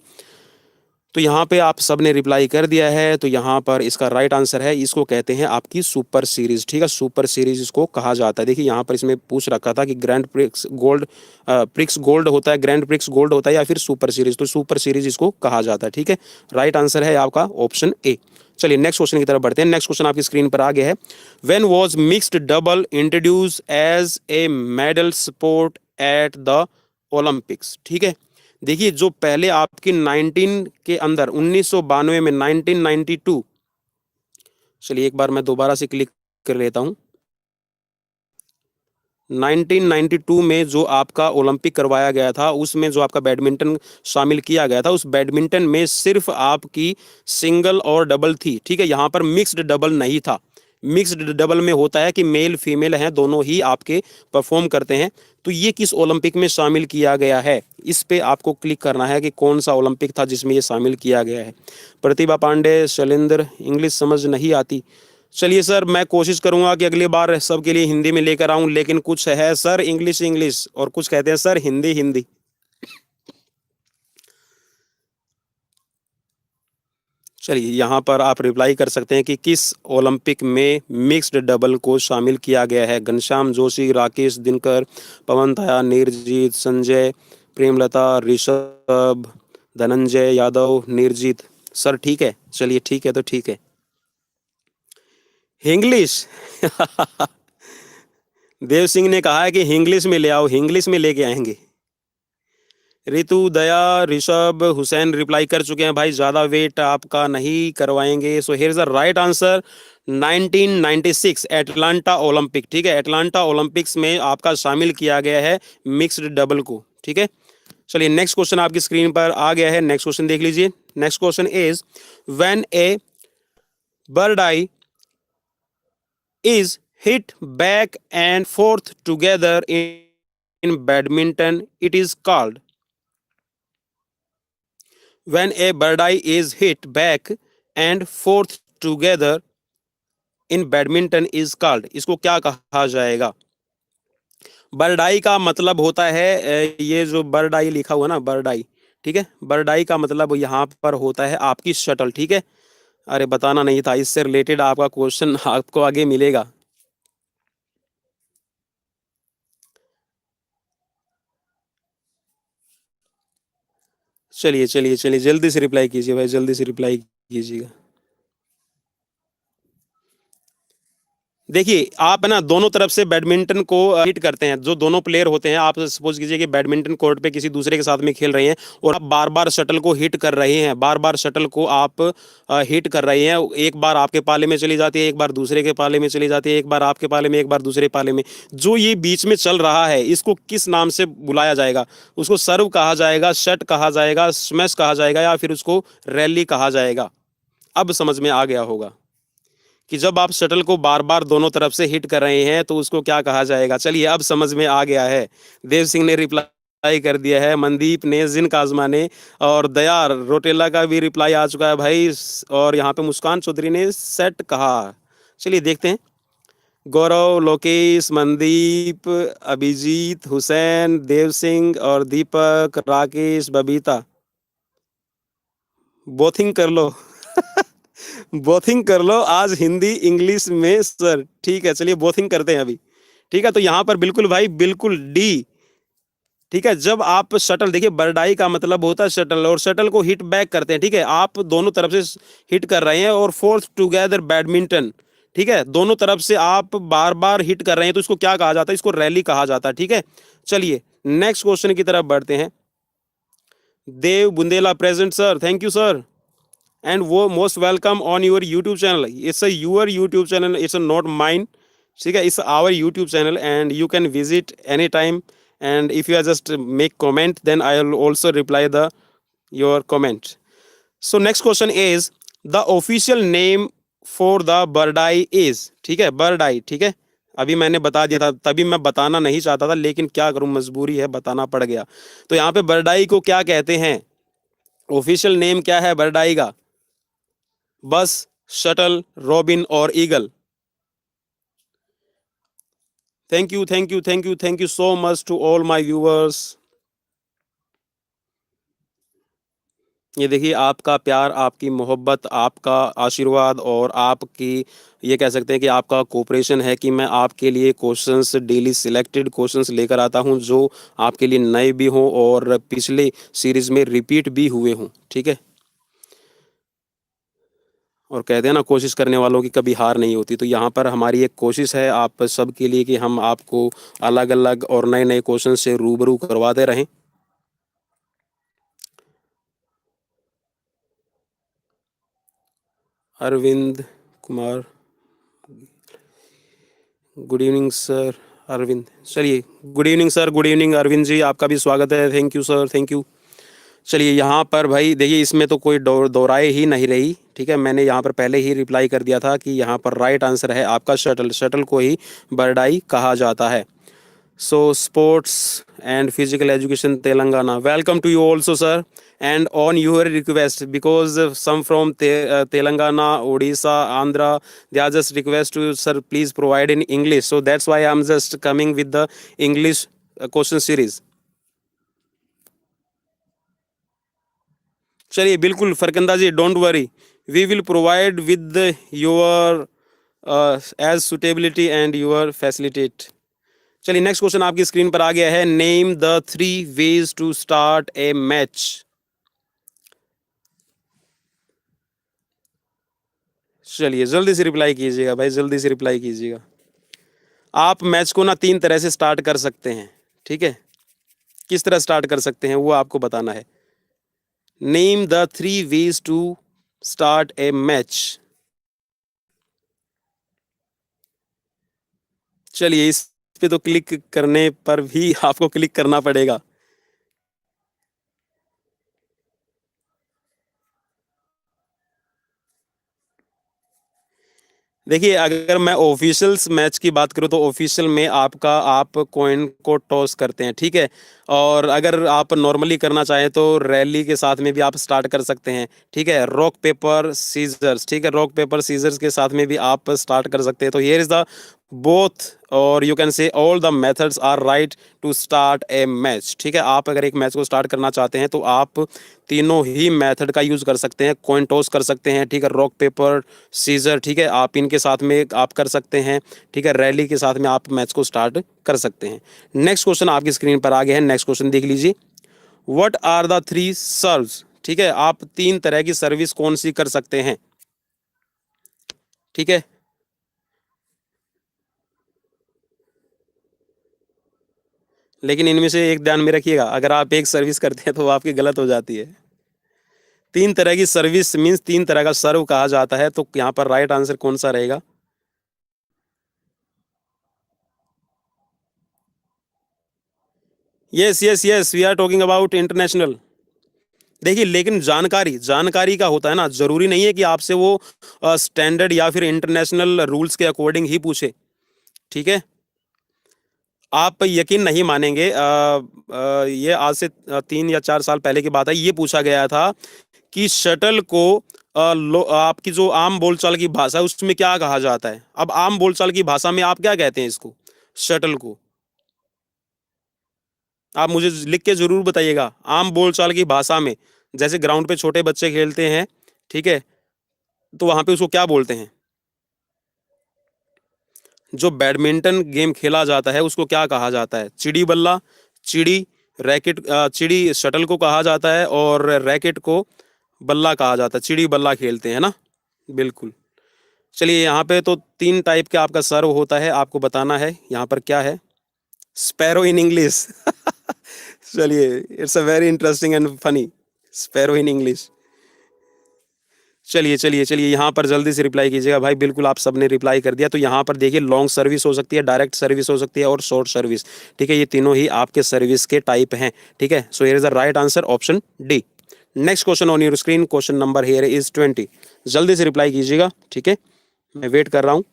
तो यहाँ पे आप सब ने रिप्लाई कर दिया है, तो यहाँ पर इसका राइट आंसर है, इसको कहते हैं आपकी सुपर सीरीज। ठीक है, सुपर सीरीज इसको कहा जाता है। देखिए यहाँ पर इसमें पूछ रखा था कि grand prix gold, prix gold होता है, ग्रैंड प्रिक्स गोल्ड होता है या फिर सुपर सीरीज, तो सुपर सीरीज इसको कहा जाता है। ठीक है, राइट आंसर है आपका ऑप्शन ए। चलिए नेक्स्ट क्वेश्चन की तरफ बढ़ते हैं। नेक्स्ट क्वेश्चन आपकी स्क्रीन पर आ गया है। When was mixed double introduced as a medal sport at the Olympics? ठीक है, देखिए जो पहले आपकी 19 के अंदर 1992 में 1992, चलिए एक बार मैं दोबारा से क्लिक कर लेता हूं। 1992 में जो आपका ओलंपिक करवाया गया था, उसमें जो आपका बैडमिंटन शामिल किया गया था, उस बैडमिंटन में सिर्फ आपकी सिंगल और डबल थी। ठीक है, यहाँ पर मिक्स्ड डबल नहीं था। मिक्स्ड डबल में होता है कि मेल फीमेल हैं, दोनों ही आपके परफॉर्म करते हैं। तो ये किस ओलंपिक में शामिल किया गया है, इस पे आपको क्लिक करना है कि कौन सा ओलंपिक था जिसमें ये शामिल किया गया है। प्रतिभा पांडे, शैलेंद्र, इंग्लिश समझ नहीं आती। चलिए सर, मैं कोशिश करूंगा कि अगली बार सबके लिए हिंदी में लेकर आऊं, लेकिन कुछ है सर इंग्लिश इंग्लिश और कुछ कहते हैं सर हिंदी हिंदी। चलिए यहाँ पर आप रिप्लाई कर सकते हैं कि किस ओलंपिक में मिक्स्ड डबल को शामिल किया गया है। घनश्याम जोशी, राकेश दिनकर, पवन ताया, नीरजीत, संजय, प्रेमलता, ऋषभ, धनंजय यादव, नीरजीत। सर ठीक है, चलिए ठीक है तो ठीक है। इंग्लिश देव सिंह ने कहा है कि इंग्लिश में ले आओ, इंग्लिश में लेके आएंगे। रितु, दया, ऋषभ, हुसैन रिप्लाई कर चुके हैं भाई, ज्यादा वेट आपका नहीं करवाएंगे। So here is the right answer 1996 Atlanta Olympic. ठीक है, एटलांटा ओलंपिक्स में आपका शामिल किया गया है मिक्स्ड डबल को। ठीक है, चलिए नेक्स्ट क्वेश्चन आपकी स्क्रीन पर आ गया है, नेक्स्ट क्वेश्चन देख लीजिए। Next question is when A bird I is hit back and forth together in badminton, it is called. When a bird eye is hit back and forth together in badminton is called. इसको क्या कहा जाएगा? Bird आई का मतलब होता है ये जो बर्ड आई लिखा हुआ ना, बर्ड आई, ठीक है, बर्ड आई का मतलब यहाँ पर होता है आपकी शटल। ठीक है, अरे बताना नहीं था, इससे रिलेटेड आपका क्वेश्चन आपको आगे मिलेगा। चलिए चलिए चलिए, जल्दी से रिप्लाई कीजिए भाई, जल्दी से रिप्लाई कीजिएगा। देखिए आप है ना, दोनों तरफ से बैडमिंटन को हिट करते हैं। जो दोनों प्लेयर होते हैं, आप सपोज कीजिए कि बैडमिंटन कोर्ट पे किसी दूसरे के साथ में खेल रहे हैं और आप बार बार शटल को हिट कर रहे हैं, बार बार शटल को आप हिट कर रहे हैं। एक बार आपके पाले में चली जाती है, एक बार दूसरे के पाले में चली जाती है, एक बार आपके पाले में, एक बार दूसरे पाले में। जो ये बीच में चल रहा है, इसको किस नाम से बुलाया जाएगा? उसको सर्व कहा जाएगा, शट कहा जाएगा, स्मैश कहा जाएगा, या फिर उसको रैली कहा जाएगा? अब समझ में आ गया होगा कि जब आप शटल को बार बार दोनों तरफ से हिट कर रहे हैं तो उसको क्या कहा जाएगा। चलिए अब समझ में आ गया है। देव सिंह ने रिप्लाई कर दिया है, मनदीप ने, जिन काजमा ने, और दया रोटेला का भी रिप्लाई आ चुका है भाई, और यहाँ पे मुस्कान चौधरी ने सेट कहा। चलिए देखते हैं। गौरव, लोकेश, मनदीप, अभिजीत, हुसैन, देव सिंह और दीपक, राकेश, बबीता, बोथिंग कर लो बोथिंग कर लो आज हिंदी इंग्लिश में सर। ठीक है, चलिए बोथिंग करते हैं अभी। ठीक है, तो यहाँ पर बिल्कुल भाई, बिल्कुल डी। ठीक है, जब आप शटल, देखिए बर्डाई का मतलब होता है शटल, और शटल को हिट बैक करते हैं। ठीक है, आप दोनों तरफ से हिट कर रहे हैं, और फोर्थ टुगेदर बैडमिंटन। ठीक है, दोनों तरफ से आप बार बार हिट कर रहे हैं, तो इसको क्या कहा जाता है? इसको रैली कहा जाता है। ठीक है, चलिए नेक्स्ट क्वेश्चन की तरफ बढ़ते हैं। Dev Bundela present sir, thank you sir, and most welcome on your YouTube channel. It's a your YouTube channel, it's a not mine. ठीक है, it's our YouTube channel and you can visit anytime, and if you are just make comment, then I will also reply the your comment. So next question is the official name for the bird eye is. ठीक है, bird eye, ठीक है, अभी मैंने बता दिया था, तभी मैं बताना नहीं चाहता था, लेकिन क्या करूं, मजबूरी है, बताना पड़ गया। तो यहाँ पे बर्ड आई को क्या कहते हैं? ऑफिशियल नेम क्या है बर्ड आई का? बस, शटल, रॉबिन और eagle. Thank you thank you thank you thank you so much to all my viewers. ये देखिए, आपका प्यार, आपकी मोहब्बत, आपका आशीर्वाद और आपकी, ये कह सकते हैं कि आपका कोऑपरेशन है कि मैं आपके लिए क्वेश्चंस, डेली सिलेक्टेड क्वेश्चंस लेकर आता हूं, जो आपके लिए नए भी हों और पिछले सीरीज में रिपीट भी हुए हों। ठीक है, और कहते हैं ना, कोशिश करने वालों की कभी हार नहीं होती। तो यहाँ पर हमारी एक कोशिश है आप सब के लिए कि हम आपको अलग अलग और नए नए क्वेश्चन से रूबरू करवाते रहें। Arvind Kumar, good evening sir. Arvind, चलिए good evening sir, good evening Arvind ji, आपका भी स्वागत है। Thank you sir, thank you. चलिए यहाँ पर भाई देखिए, इसमें तो कोई दोहराए ही नहीं रही। ठीक है, मैंने यहाँ पर पहले ही रिप्लाई कर दिया था कि यहाँ पर राइट आंसर है आपका शटल। शटल को ही बर्ड आई कहा जाता है। So sports and physical education Telangana. Welcome to you also, sir. And on your request, because some from Telangana, Odisha, Andhra, they are just request to sir, please provide in English. So that's why I'm just coming with the English question series. चलिए बिल्कुल Farkhanda ji, don't worry, we will provide with your age suitability and your facilitate. चलिए next question आपकी screen पर आ गया है। Name the 3 ways to start a match. चलिए जल्दी से रिप्लाई कीजिएगा भाई, जल्दी से रिप्लाई कीजिएगा। आप मैच को ना 3 तरह से स्टार्ट कर सकते हैं। ठीक है, किस तरह स्टार्ट कर सकते हैं वो आपको बताना है। Name the 3 ways to start a match. चलिए इस पे तो क्लिक करने पर भी आपको क्लिक करना पड़ेगा। देखिए अगर मैं ऑफिशियल्स मैच की बात करूं तो ऑफिशियल में आप कॉइन को टॉस करते हैं। ठीक है, और अगर आप नॉर्मली करना चाहें तो रैली के साथ में भी आप स्टार्ट कर सकते हैं। ठीक है, रॉक पेपर सीजर्स। ठीक है, रॉक पेपर सीजर्स के साथ में भी आप स्टार्ट कर सकते हैं। तो हियर इज द बोथ, और you can say all the methods are right to start a match. ठीक है, आप अगर एक मैच को स्टार्ट करना चाहते हैं तो आप तीनों ही मेथड का यूज़ कर सकते हैं। कॉइन टॉस कर सकते हैं, ठीक है, रॉक पेपर सीजर, ठीक है, आप इनके साथ में आप कर सकते हैं। ठीक है, रैली के साथ में आप मैच को स्टार्ट कर सकते हैं। नेक्स्ट क्वेश्चन आपकी स्क्रीन पर आ गया है। नेक्स्ट क्वेश्चन देख लीजिए। What are the 3 serves. ठीक है, आप 3 तरह की सर्विस कौन सी कर सकते हैं। ठीक है, लेकिन इनमें से एक ध्यान में रखिएगा, अगर आप एक सर्विस करते हैं तो वो आपकी गलत हो जाती है। 3 तरह की सर्विस मीन्स 3 तरह का सर्व कहा जाता है। तो यहाँ पर राइट आंसर कौन सा रहेगा। Yes yes yes, we are talking about international. देखिए लेकिन जानकारी जानकारी का होता है ना, जरूरी नहीं है कि आपसे वो स्टैंडर्ड या फिर इंटरनेशनल रूल्स के अकॉर्डिंग ही पूछे। ठीक है, आप यकीन नहीं मानेंगे, ये आज से 3 या 4 साल पहले की बात है। ये पूछा गया था कि शटल को आपकी जो आम बोलचाल की भाषा है उसमें क्या कहा जाता है। अब आम बोलचाल की भाषा में आप क्या कहते हैं इसको, शटल को। आप मुझे लिख के जरूर बताइएगा, आम बोलचाल की भाषा में। जैसे ग्राउंड पे छोटे बच्चे खेलते हैं, ठीक है, तो वहां पे उसको क्या बोलते हैं। जो बैडमिंटन गेम खेला जाता है उसको क्या कहा जाता है। चिड़ी बल्ला, चिड़ी रैकेट, चिड़ी शटल को कहा जाता है और रैकेट को बल्ला कहा जाता है। चिड़ी बल्ला खेलते हैं ना, बिल्कुल। चलिए यहाँ पे तो 3 टाइप का आपका सर्व होता है, आपको बताना है यहाँ पर क्या है। Sparrow in English. चलिए, it's a very interesting and funny, sparrow in English. चलिए चलिए चलिए, यहाँ पर जल्दी से रिप्लाई कीजिएगा भाई। बिल्कुल आप सबने रिप्लाई कर दिया। तो यहाँ पर देखिए, लॉन्ग सर्विस हो सकती है, डायरेक्ट सर्विस हो सकती है और शॉर्ट सर्विस। ठीक है, ये तीनों ही आपके सर्विस के टाइप हैं। ठीक है, so here is the right answer option D. Next question on your screen, question number here is 20। जल्दी से रिप्लाई कीजिएगा। ठीक है, मैं वेट कर रहा हूँ।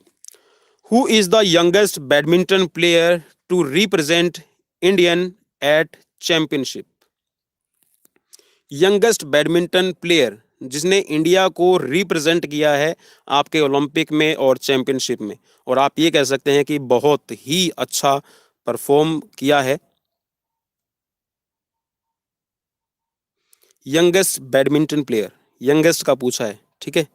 Who is the youngest badminton player to represent Indian at championship. Youngest badminton player जिसने इंडिया को रिप्रेजेंट किया है आपके ओलंपिक में और चैंपियनशिप में, और आप ये कह सकते हैं कि बहुत ही अच्छा परफॉर्म किया है। यंगेस्ट बैडमिंटन प्लेयर, यंगेस्ट का पूछा है। ठीक है,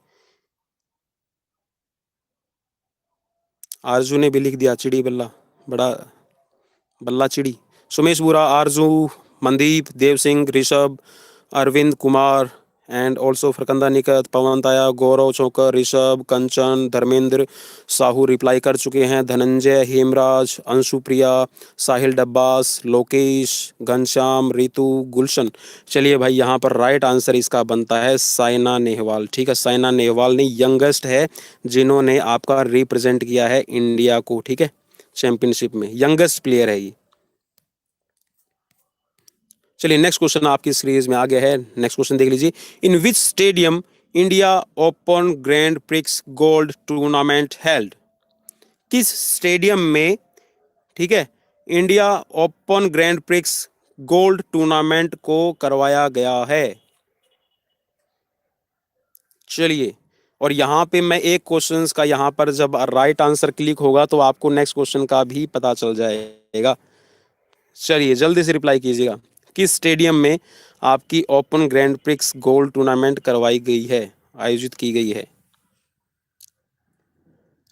आरजू ने भी लिख दिया चिड़ी बल्ला, बड़ा बल्ला चिड़ी। सुमेश बुरा, आरजू, मनदीप, देव सिंह, ऋषभ, अरविंद कुमार एंड ऑल्सो फरकंदा निकत, पवन ताया, गौरव चौकर, ऋषभ, कंचन, धर्मेंद्र साहू रिप्लाई कर चुके हैं। धनंजय, हेमराज, अंशु प्रिया, साहिल डब्बास, लोकेश, घनश्याम, रितु, गुलशन। चलिए भाई, यहाँ पर राइट आंसर इसका बनता है साइना नेहवाल। ठीक है, साइना नेहवाल ने यंगेस्ट है जिन्होंने आपका रिप्रेजेंट किया है इंडिया को। ठीक है, चैंपियनशिप में यंगेस्ट प्लेयर है ये। चलिए नेक्स्ट क्वेश्चन आपकी सीरीज में आ गया है। नेक्स्ट क्वेश्चन देख लीजिए। In which stadium India Open grand prix gold tournament held? किस स्टेडियम में, ठीक है, India Open grand prix gold tournament को करवाया गया है? चलिए, और यहाँ पे मैं एक क्वेश्चंस का, यहाँ पर जब राइट आंसर क्लिक होगा तो आपको नेक्स्ट क्वेश्चन का भी पता चल जाएगा। चलिए जल्दी से रिप्लाई कीजिएगा। किस स्टेडियम में आपकी open grand prix gold tournament करवाई गई है, आयोजित की गई है?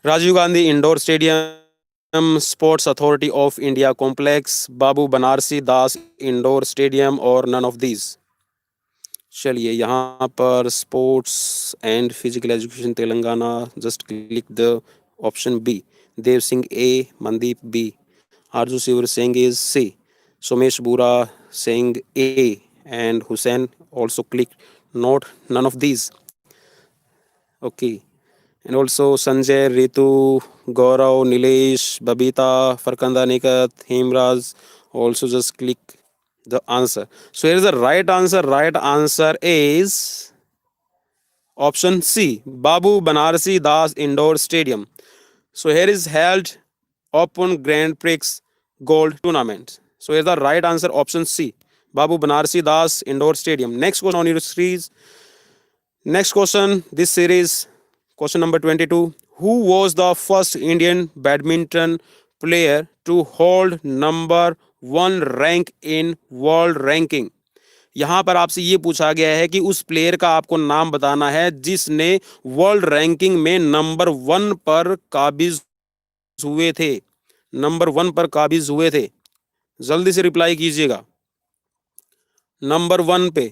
Rajiv Gandhi indoor stadium, sports authority of India complex, Babu Banarasi Das indoor stadium और नन ऑफ दीज? चलिए यहाँ पर sports and physical education Telangana, just click the option B. Dev Singh A, Mandeep B, Arzoo Shivar Singh is C, Somesh Bura saying A, and Hussein also click not, none of these. Okay, and also Sanjay, Ritu, Gaurav, Nilesh, Babita, Farkanda, Nikat, Hemraj also just click the answer. So here is the right answer. Right answer is option C, Babu Banarsi Das Indoor Stadium. So here is held Open Grand Prix Gold Tournament. So here's the right answer, option C, Babu Banarsi Das Indoor Stadium. Next question on your series. Next question, this series, question number 22. Who was the first Indian badminton player to hold number 1 rank in world ranking? यहाँ पर आपसे ये पूछा गया है कि उस player का आपको नाम बताना है जिसने वर्ल्ड रैंकिंग में नंबर 1 पर काबिज हुए थे। नंबर 1 पर काबिज हुए थे। जल्दी से रिप्लाई कीजिएगा। नंबर 1 पे।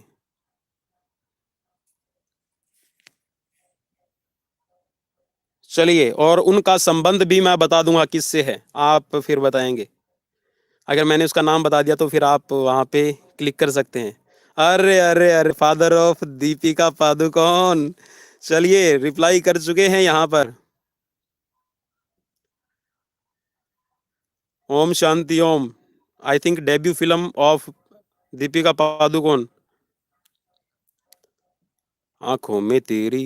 चलिए, और उनका संबंध भी मैं बता दूंगा किससे है, आप फिर बताएंगे। अगर मैंने उसका नाम बता दिया तो फिर आप वहां पे क्लिक कर सकते हैं। अरे अरे अरे, फादर ऑफ दीपिका पादुकोण। चलिए, रिप्लाई कर चुके हैं यहाँ पर। Om Shanti Om, I think debut film of Deepika Padukone. आंखों में तेरी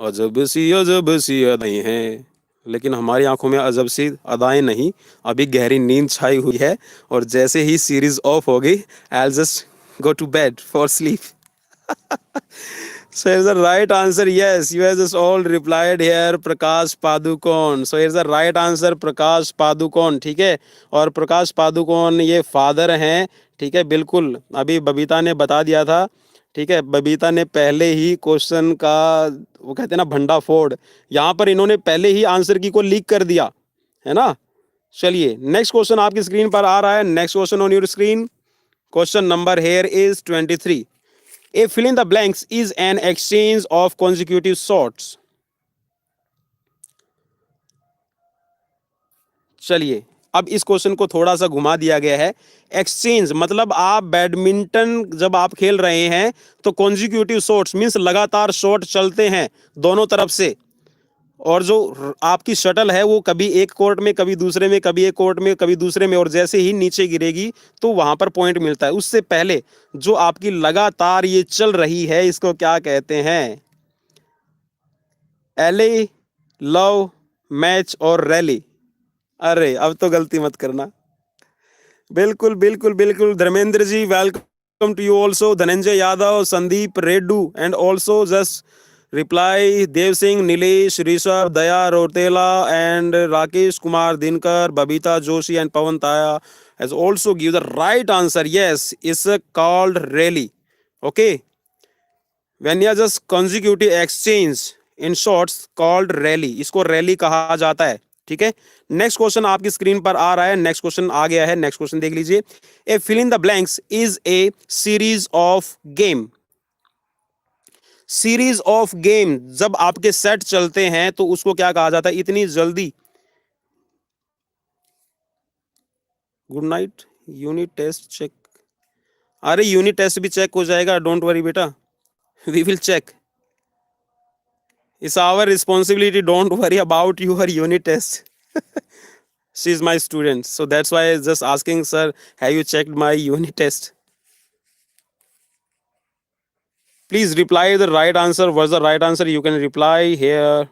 अजब सी अदाएं हैं, लेकिन हमारी आंखों में अजब सी अदाएं नहीं, अभी गहरी नींद छाई हुई है, और जैसे ही सीरीज ऑफ होगी I just go to bed for sleep. So here's the right answer. Yes, you have just all replied here. Prakash Padukone. So here's the right answer. Prakash Padukone. ठीक है, और प्रकाश पादुकोण ये फादर हैं। ठीक है, बिल्कुल अभी बबीता ने बता दिया था। ठीक है, बबीता ने पहले ही क्वेश्चन का, वो कहते हैं ना, भंडा फोड़, यहाँ पर इन्होंने पहले ही आंसर की को लीक कर दिया है ना। चलिए, नेक्स्ट क्वेश्चन आपकी स्क्रीन पर आ रहा है। Next question on your screen. Question number here is 23. A fill in the blanks is an exchange of consecutive shots. चलिए, अब इस क्वेश्चन को थोड़ा सा घुमा दिया गया है। एक्सचेंज मतलब आप बैडमिंटन जब आप खेल रहे हैं तो कॉन्जिक्यूटिव शॉट्स मीन्स लगातार शॉट चलते हैं दोनों तरफ से, और जो आपकी शटल है वो कभी एक कोर्ट में, कभी दूसरे में, कभी एक कोर्ट में, कभी दूसरे में, और जैसे ही नीचे गिरेगी तो वहां पर पॉइंट मिलता है। उससे पहले जो आपकी लगातार ये चल रही है, इसको क्या कहते हैं? एले, लव, मैच और रैली। अरे अब तो गलती मत करना। बिल्कुल बिल्कुल बिल्कुल, Dharmendra ji welcome to you also, Dhananjay Yadav, Sandeep Reddu and also just reply Dev Singh, Nilesh, Rishabh, Daya Rotela and Rakesh Kumar Dinkar, Babita Joshi and Pawan Taya has also give the right answer. Yes, it's called rally. Okay, when you just consecutive exchange in shots called rally, इसको rally कहा जाता है। ठीक है, next question आपकी screen पर आ रहा है। नेक्स्ट क्वेश्चन आ गया है। नेक्स्ट क्वेश्चन देख लीजिए। A fill in the blanks is a series of game. Series of game, जब आपके सेट चलते हैं तो उसको क्या कहा जाता है? इतनी जल्दी। Good night. Unit test check. अरे यूनिट टेस्ट भी चेक हो जाएगा, डोंट वरी बेटा, we will check. It's our responsibility, don't worry about your unit test. She is my student, so that's why just asking, sir have you checked my unit test? Please reply the right answer, what's the right answer, you can reply here.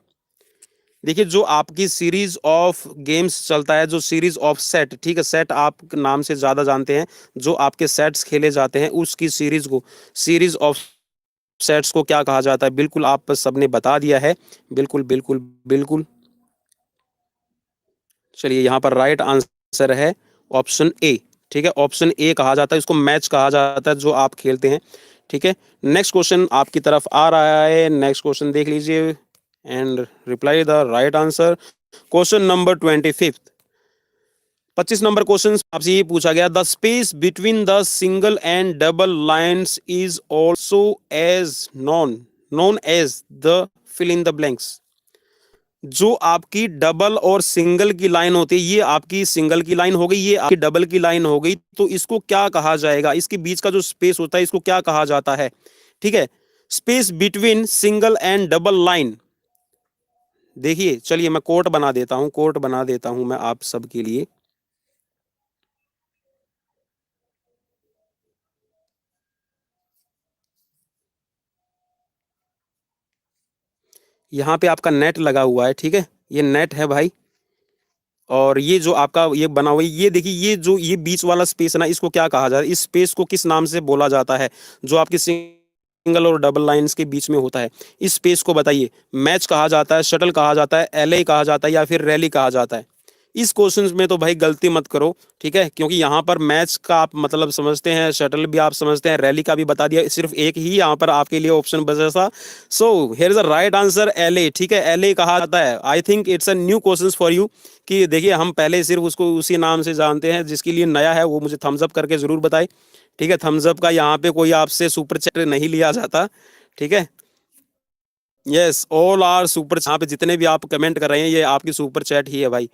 देखिए जो आपकी series of games चलता है, जो series of set, ठीक है, set आप नाम से ज्यादा जानते हैं, जो आपके सेट्स खेले जाते हैं उसकी सीरीज को, सीरीज ऑफ सेट्स को क्या कहा जाता है? बिल्कुल आप सबने बता दिया है, बिल्कुल बिल्कुल बिल्कुल। चलिए यहाँ पर राइट आंसर है ऑप्शन ए, ठीक है, ऑप्शन ए कहा जाता है, इसको मैच कहा जाता है जो आप खेलते हैं, ठीक है। नेक्स्ट क्वेश्चन आपकी तरफ आ रहा है, नेक्स्ट क्वेश्चन देख लीजिए and reply the right answer. Question number 25, 25 number question आपसे ये पूछा गया, the space between the single and double lines is also as known as the fill in the blanks. जो आपकी डबल और सिंगल की लाइन होती है, ये आपकी सिंगल की लाइन हो गई, ये आपकी डबल की लाइन हो गई, तो इसको क्या कहा जाएगा? इसके बीच का जो स्पेस होता है इसको क्या कहा जाता है? ठीक है, space between single and double line. देखिए चलिए मैं कोट बना देता हूं, कोट बना देता हूं मैं आप सबके लिए। यहाँ पे आपका नेट लगा हुआ है, ठीक है, ये नेट है भाई, और ये जो आपका ये बना हुआ है, ये देखिए, ये जो ये बीच वाला स्पेस है ना, इसको क्या कहा जाता है? इस स्पेस को किस नाम से बोला जाता है जो आपकी सिंगल और डबल लाइंस के बीच में होता है? इस स्पेस को बताइए। मैच कहा जाता है, शटल कहा जाता है, एलए कहा जाता है, या फिर रैली कहा जाता है? इस क्वेश्चन में तो भाई गलती मत करो, ठीक है, क्योंकि यहाँ पर मैच का आप मतलब समझते हैं, शटल भी आप समझते हैं, रैली का भी बता दिया, सिर्फ एक ही यहाँ पर आपके लिए ऑप्शन बचा था। So here is the right answer LA, ठीक है, एलए कहा जाता है। I think it's a new question for you, कि देखिए हम पहले सिर्फ उसको उसी नाम से जानते हैं, जिसके लिए नया है वो मुझे थम्स अप करके जरूर बताए, ठीक है। थम्स अप का यहाँ पे कोई आपसे सुपर चैट नहीं लिया जाता, ठीक है। यस, ऑल आर सुपर, यहाँ पे जितने भी आप कमेंट कर रहे हैं ये आपकी सुपर चैट ही है भाई।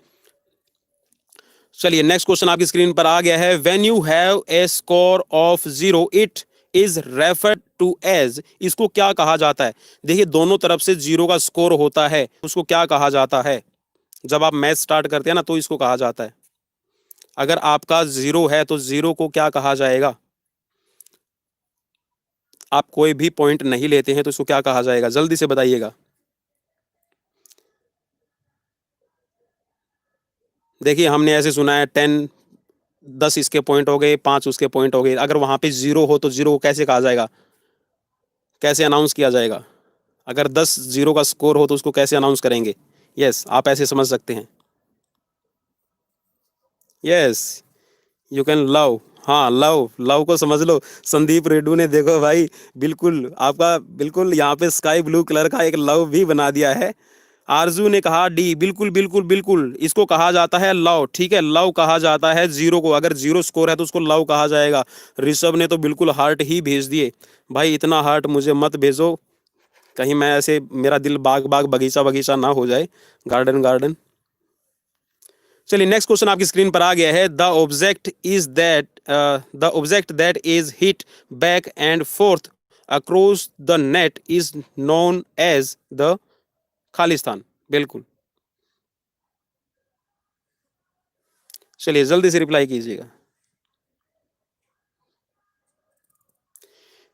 चलिए नेक्स्ट क्वेश्चन आपकी स्क्रीन पर आ गया है, when you have a score of 0 it is referred to as, इसको क्या कहा जाता है? देखिए दोनों तरफ से 0 का स्कोर होता है, उसको क्या कहा जाता है? जब आप मैच स्टार्ट करते हैं ना तो इसको कहा जाता है। अगर आपका 0 है तो 0 को क्या कहा जाएगा? आप कोई भी पॉइंट नहीं लेते हैं तो इसको क्या कहा जाएगा? जल्दी से बताइएगा। देखिए हमने ऐसे सुना है 10, 10 इसके पॉइंट हो गए, 5 उसके पॉइंट हो गए, अगर वहां पे 0 हो तो 0 को कैसे कहा जाएगा? कैसे अनाउंस किया जाएगा? अगर 10 0 का स्कोर हो तो उसको कैसे अनाउंस करेंगे? यस, आप ऐसे समझ सकते हैं। यस, यू कैन लव, हाँ लव, लव को समझ लो। संदीप रेड्डू ने देखो भाई, बिल्कुल आपका बिल्कुल यहाँ पे स्काई ब्लू कलर का एक लव भी बना दिया है। आरजू ने कहा डी, बिल्कुल बिल्कुल बिल्कुल, इसको कहा जाता है लव, ठीक है, लव कहा जाता है 0 को, अगर 0 स्कोर है तो उसको लव कहा जाएगा। ऋषभ ने तो बिल्कुल हार्ट ही भेज दिए, भाई इतना हार्ट मुझे मत भेजो, कहीं मैं ऐसे मेरा दिल बाग बाग बगीचा बगीचा ना हो जाए, गार्डन गार्डन। चलिए नेक्स्ट क्वेश्चन आपकी स्क्रीन पर आ गया है, the object that is hit back and forth across the net is known as the Khalistan. बिल्कुल, चलिए जल्दी से रिप्लाई कीजिएगा।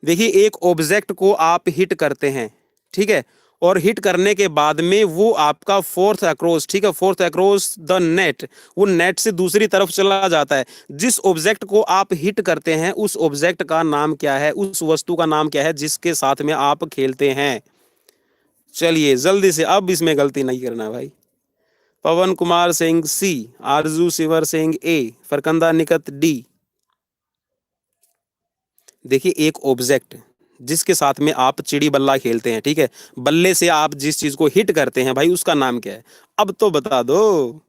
देखिए एक ऑब्जेक्ट को आप हिट करते हैं, ठीक है, और हिट करने के बाद में वो आपका फोर्थ अक्रॉस, ठीक है, फोर्थ अक्रॉस द नेट, वो नेट से दूसरी तरफ चला जाता है। जिस ऑब्जेक्ट को आप हिट करते हैं उस ऑब्जेक्ट का नाम क्या है? उस वस्तु का नाम क्या है जिसके साथ में आप खेलते हैं? चलिए जल्दी से, अब इसमें गलती नहीं करना भाई। पवन कुमार सिंह सी, आरजू सिवर सिंह ए, फरकंदा निकत डी। देखिए एक ऑब्जेक्ट जिसके साथ में आप चिड़ी बल्ला खेलते हैं, ठीक है, बल्ले से आप जिस चीज को हिट करते हैं भाई उसका नाम क्या है? अब तो बता दो।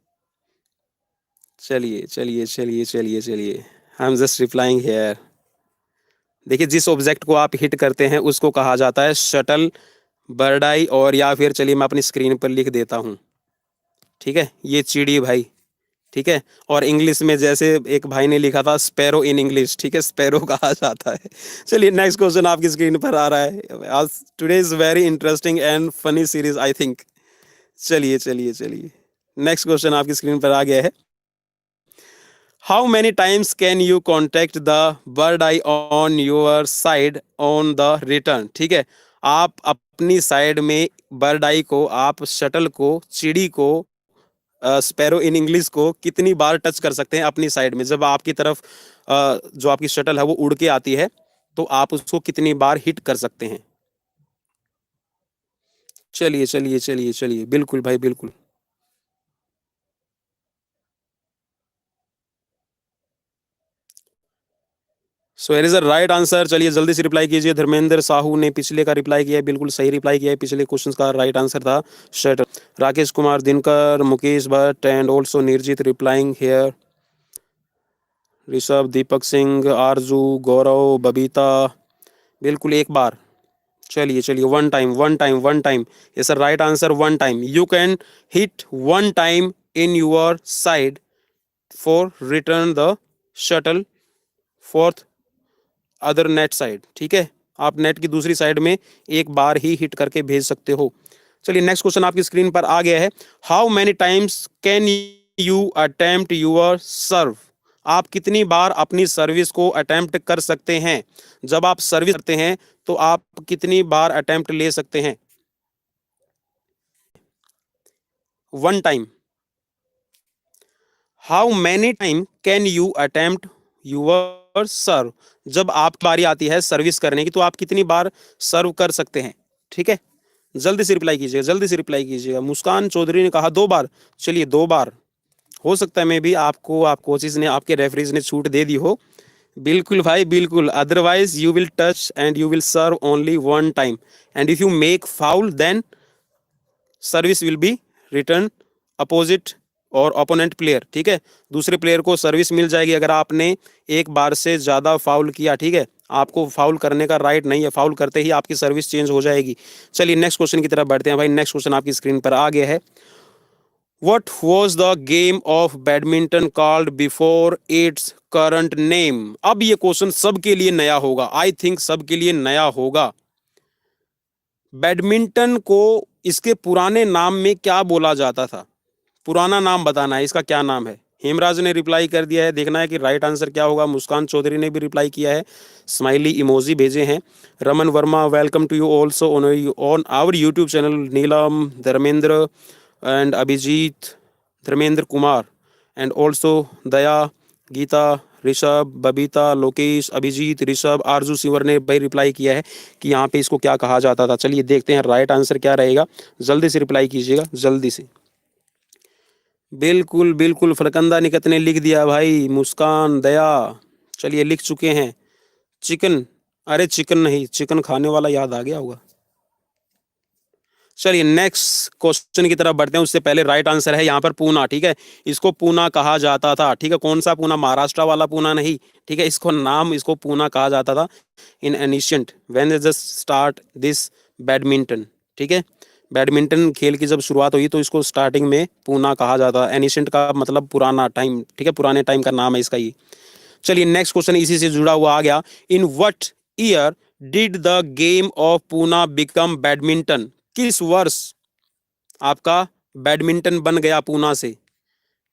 चलिए चलिए चलिए चलिए चलिए, I am just replying here. देखिए जिस ऑब्जेक्ट को आप हिट करते हैं उसको कहा जाता है शटल, बर्डाई, और या फिर चलिए मैं अपनी स्क्रीन पर लिख देता हूँ, ठीक है, ये चिड़ी भाई, ठीक है, और इंग्लिश में जैसे एक भाई ने लिखा था स्पैरो इन इंग्लिश, ठीक है, स्पैरो कहा जाता है। चलिए नेक्स्ट क्वेश्चन आपकी स्क्रीन पर आ रहा है, आज today is very interesting and funny series I think. चलिए चलिए चलिए, नेक्स्ट क्वेश्चन आपकी स्क्रीन पर आ गया है, how many times can you contact the bird I on your side on the return? ठीक है, आप अपनी साइड में बर्ड आई को, आप शटल को, चिड़ी को, स्पैरो इन इंग्लिश को कितनी बार टच कर सकते हैं अपनी साइड में? जब आपकी तरफ जो आपकी शटल है वो उड़ के आती है तो आप उसको कितनी बार हिट कर सकते हैं? चलिए चलिए चलिए चलिए, बिल्कुल भाई बिल्कुल। So it is a right answer. चलिए जल्दी से रिप्लाई कीजिए। धर्मेंद्र साहू ने पिछले का रिप्लाई किया है, बिल्कुल सही रिप्लाई किया है। पिछले क्वेश्चन का राइट आंसर था shuttle. Rakesh Kumar Dinkar, Mukesh Bhatt and also Nirjit replying here. Rishabh, Deepak Singh, Arzoo, Gaurav, Babita, बिल्कुल एक बार। चलिए चलिए, one time one time one time. ये sir right answer, one time. You can hit one time in your side for return the shuttle forth other net side. ठीक है, आप net की दूसरी साइड में एक बार ही हिट करके भेज सकते हो। चलिए नेक्स्ट क्वेश्चन आपकी स्क्रीन पर आ गया है। How many times can you attempt your serve? आप कितनी बार अपनी सर्विस को अटेम्प्ट कर सकते हैं? जब आप सर्विस करते हैं तो आप कितनी बार अटेम्प्ट ले सकते हैं? One time. How many time can you attempt your serve? जब आपकी बारी आती है सर्विस करने की तो आप कितनी बार सर्व कर सकते हैं? ठीक है, जल्दी से रिप्लाई कीजिएगा, जल्दी से रिप्लाई कीजिएगा। मुस्कान चौधरी ने कहा दो बार। चलिए दो बार, हो सकता है मे भी आपको, आप कोचेज ने, आपके रेफरीज ने छूट दे दी हो। बिल्कुल भाई बिल्कुल, otherwise you will touch and you will serve only one time and if you make foul then service will be return opposite और ओपोनेंट प्लेयर। ठीक है, दूसरे प्लेयर को सर्विस मिल जाएगी अगर आपने एक बार से ज़्यादा फाउल किया। ठीक है, आपको फाउल करने का राइट नहीं है, फाउल करते ही आपकी सर्विस चेंज हो जाएगी। चलिए नेक्स्ट क्वेश्चन की तरफ बढ़ते हैं भाई। नेक्स्ट क्वेश्चन आपकी स्क्रीन पर आ गया है। What was the game of badminton called before its current name? अब ये क्वेश्चन सबके लिए नया होगा, आई थिंक सबके लिए नया होगा। बैडमिंटन को इसके पुराने नाम में क्या बोला जाता था? पुराना नाम बताना है, इसका क्या नाम है? हेमराज ने रिप्लाई कर दिया है, देखना है कि राइट आंसर क्या होगा। मुस्कान चौधरी ने भी रिप्लाई किया है, स्माइली इमोजी भेजे हैं। Raman Verma, welcome to you also on our YouTube channel. Neelam, Dharmendra and Abhijit, Dharmendra Kumar and also Daya, Geeta, Rishabh, Babita, Lokesh, Abhijit, Rishabh, Arzoo सिंवर ने भाई रिप्लाई किया है कि यहाँ पे इसको क्या कहा जाता था। चलिए देखते हैं राइट आंसर क्या रहेगा, जल्दी से रिप्लाई कीजिएगा, जल्दी से। बिल्कुल बिल्कुल, फरकंदा निकत ने लिख दिया भाई, मुस्कान, दया, चलिए लिख चुके हैं। चिकन, अरे चिकन नहीं, चिकन खाने वाला याद आ गया होगा। चलिए नेक्स्ट क्वेश्चन की तरफ बढ़ते हैं, उससे पहले राइट आंसर है यहाँ पर पूना। ठीक है, इसको पूना कहा जाता था। ठीक है, कौन सा पूना? महाराष्ट्र वाला पूना नहीं। ठीक है, इसको नाम, इसको पूना कहा जाता था in ancient when they just start this badminton. ठीक है, बैडमिंटन खेल की जब शुरुआत हुई तो इसको स्टार्टिंग में पूना कहा जाता है। एनिशियंट का मतलब पुराना टाइम। ठीक है, पुराने टाइम का नाम है इसका ये। चलिए नेक्स्ट क्वेश्चन इसी से जुड़ा हुआ आ गया। In what year did the game of Poona become badminton? किस वर्ष आपका बैडमिंटन बन गया पूना से?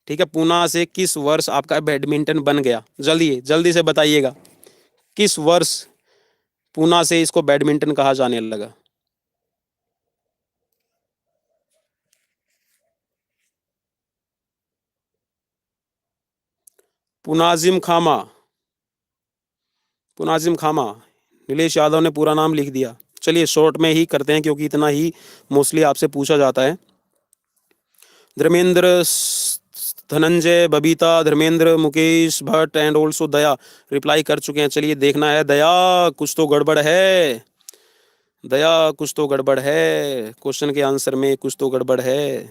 ठीक है, पूना से किस वर्ष आपका बैडमिंटन बन गया? जल्दी जल्दी से बताइएगा, किस वर्ष पूना से इसको बैडमिंटन कहा जाने लगा? पुनाजिम खामा, पुनाजिम खामा, नीलेश यादव ने पूरा नाम लिख दिया। चलिए शॉर्ट में ही करते हैं क्योंकि इतना ही मोस्टली आपसे पूछा जाता है। Dharmendra, Dhananjay, Babita, Dharmendra, Mukesh Bhatt and also Daya reply कर चुके हैं। चलिए देखना है, दया कुछ तो गड़बड़ है, दया कुछ तो गड़बड़ है, क्वेश्चन के आंसर में कुछ तो गड़बड़ है।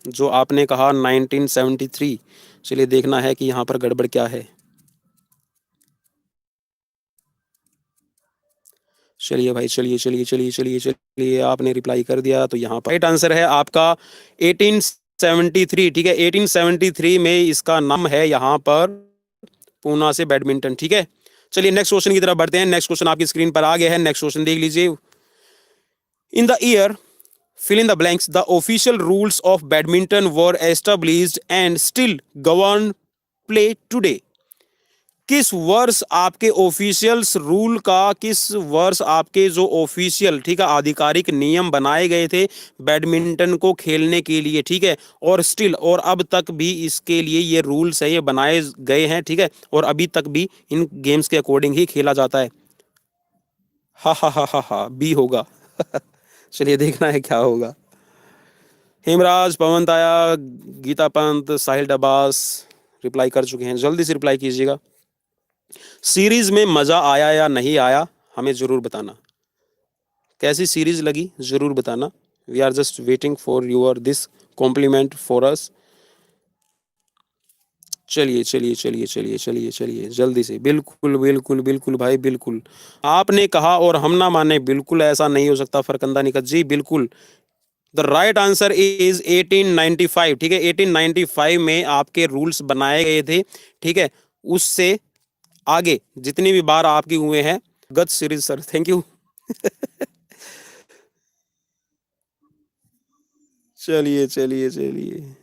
जो आपने कहा 1973, चलिए देखना है कि यहाँ पर गड़बड़ क्या है। चलिए भाई, चलिए चलिए चलिए चलिए चलिए, आपने रिप्लाई कर दिया तो यहाँ पर राइट आंसर है आपका 1873। ठीक है, 1873 में इसका नाम है यहाँ पर पूना से बैडमिंटन। ठीक है, चलिए नेक्स्ट क्वेश्चन की तरफ बढ़ते हैं। नेक्स्ट क्वेश्चन आपकी स्क्रीन पर आ गया है, नेक्स्ट क्वेश्चन देख लीजिए। In the year fill in the blanks, the official rules of badminton were established and still govern play today. किस वर्ष आपके ऑफिशियल्स रूल का, किस वर्ष आपके जो ऑफिशियल, ठीक है, आधिकारिक नियम बनाए गए थे बैडमिंटन को खेलने के लिए, ठीक है, और स्टिल और अब तक भी इसके लिए ये रूल्स है, ये बनाए गए हैं, ठीक है, और अभी तक भी इन गेम्स के अकॉर्डिंग ही खेला जाता है। हा हा हा हा हा, बी होगा। चलिए देखना है क्या होगा। हेमराज, पवन ताया, गीता पंत, साहिल डबास रिप्लाई कर चुके हैं, जल्दी से रिप्लाई कीजिएगा। सीरीज में मजा आया या नहीं आया हमें जरूर बताना। कैसी सीरीज लगी जरूर बताना। We are just waiting for your this compliment for us. चलिए चलिए चलिए चलिए चलिए चलिए जल्दी से, बिल्कुल बिल्कुल बिल्कुल भाई बिल्कुल। आपने कहा और हम ना माने, बिल्कुल ऐसा नहीं हो सकता फरकंदा निकट जी, बिल्कुल। द राइट आंसर इज 1895, ठीक है, 1895 में आपके रूल्स बनाए गए थे, ठीक है। उससे आगे जितनी भी बार आपकी हुए हैं गत सीरीज सर, थैंक यू। चलिए चलिए चलिए,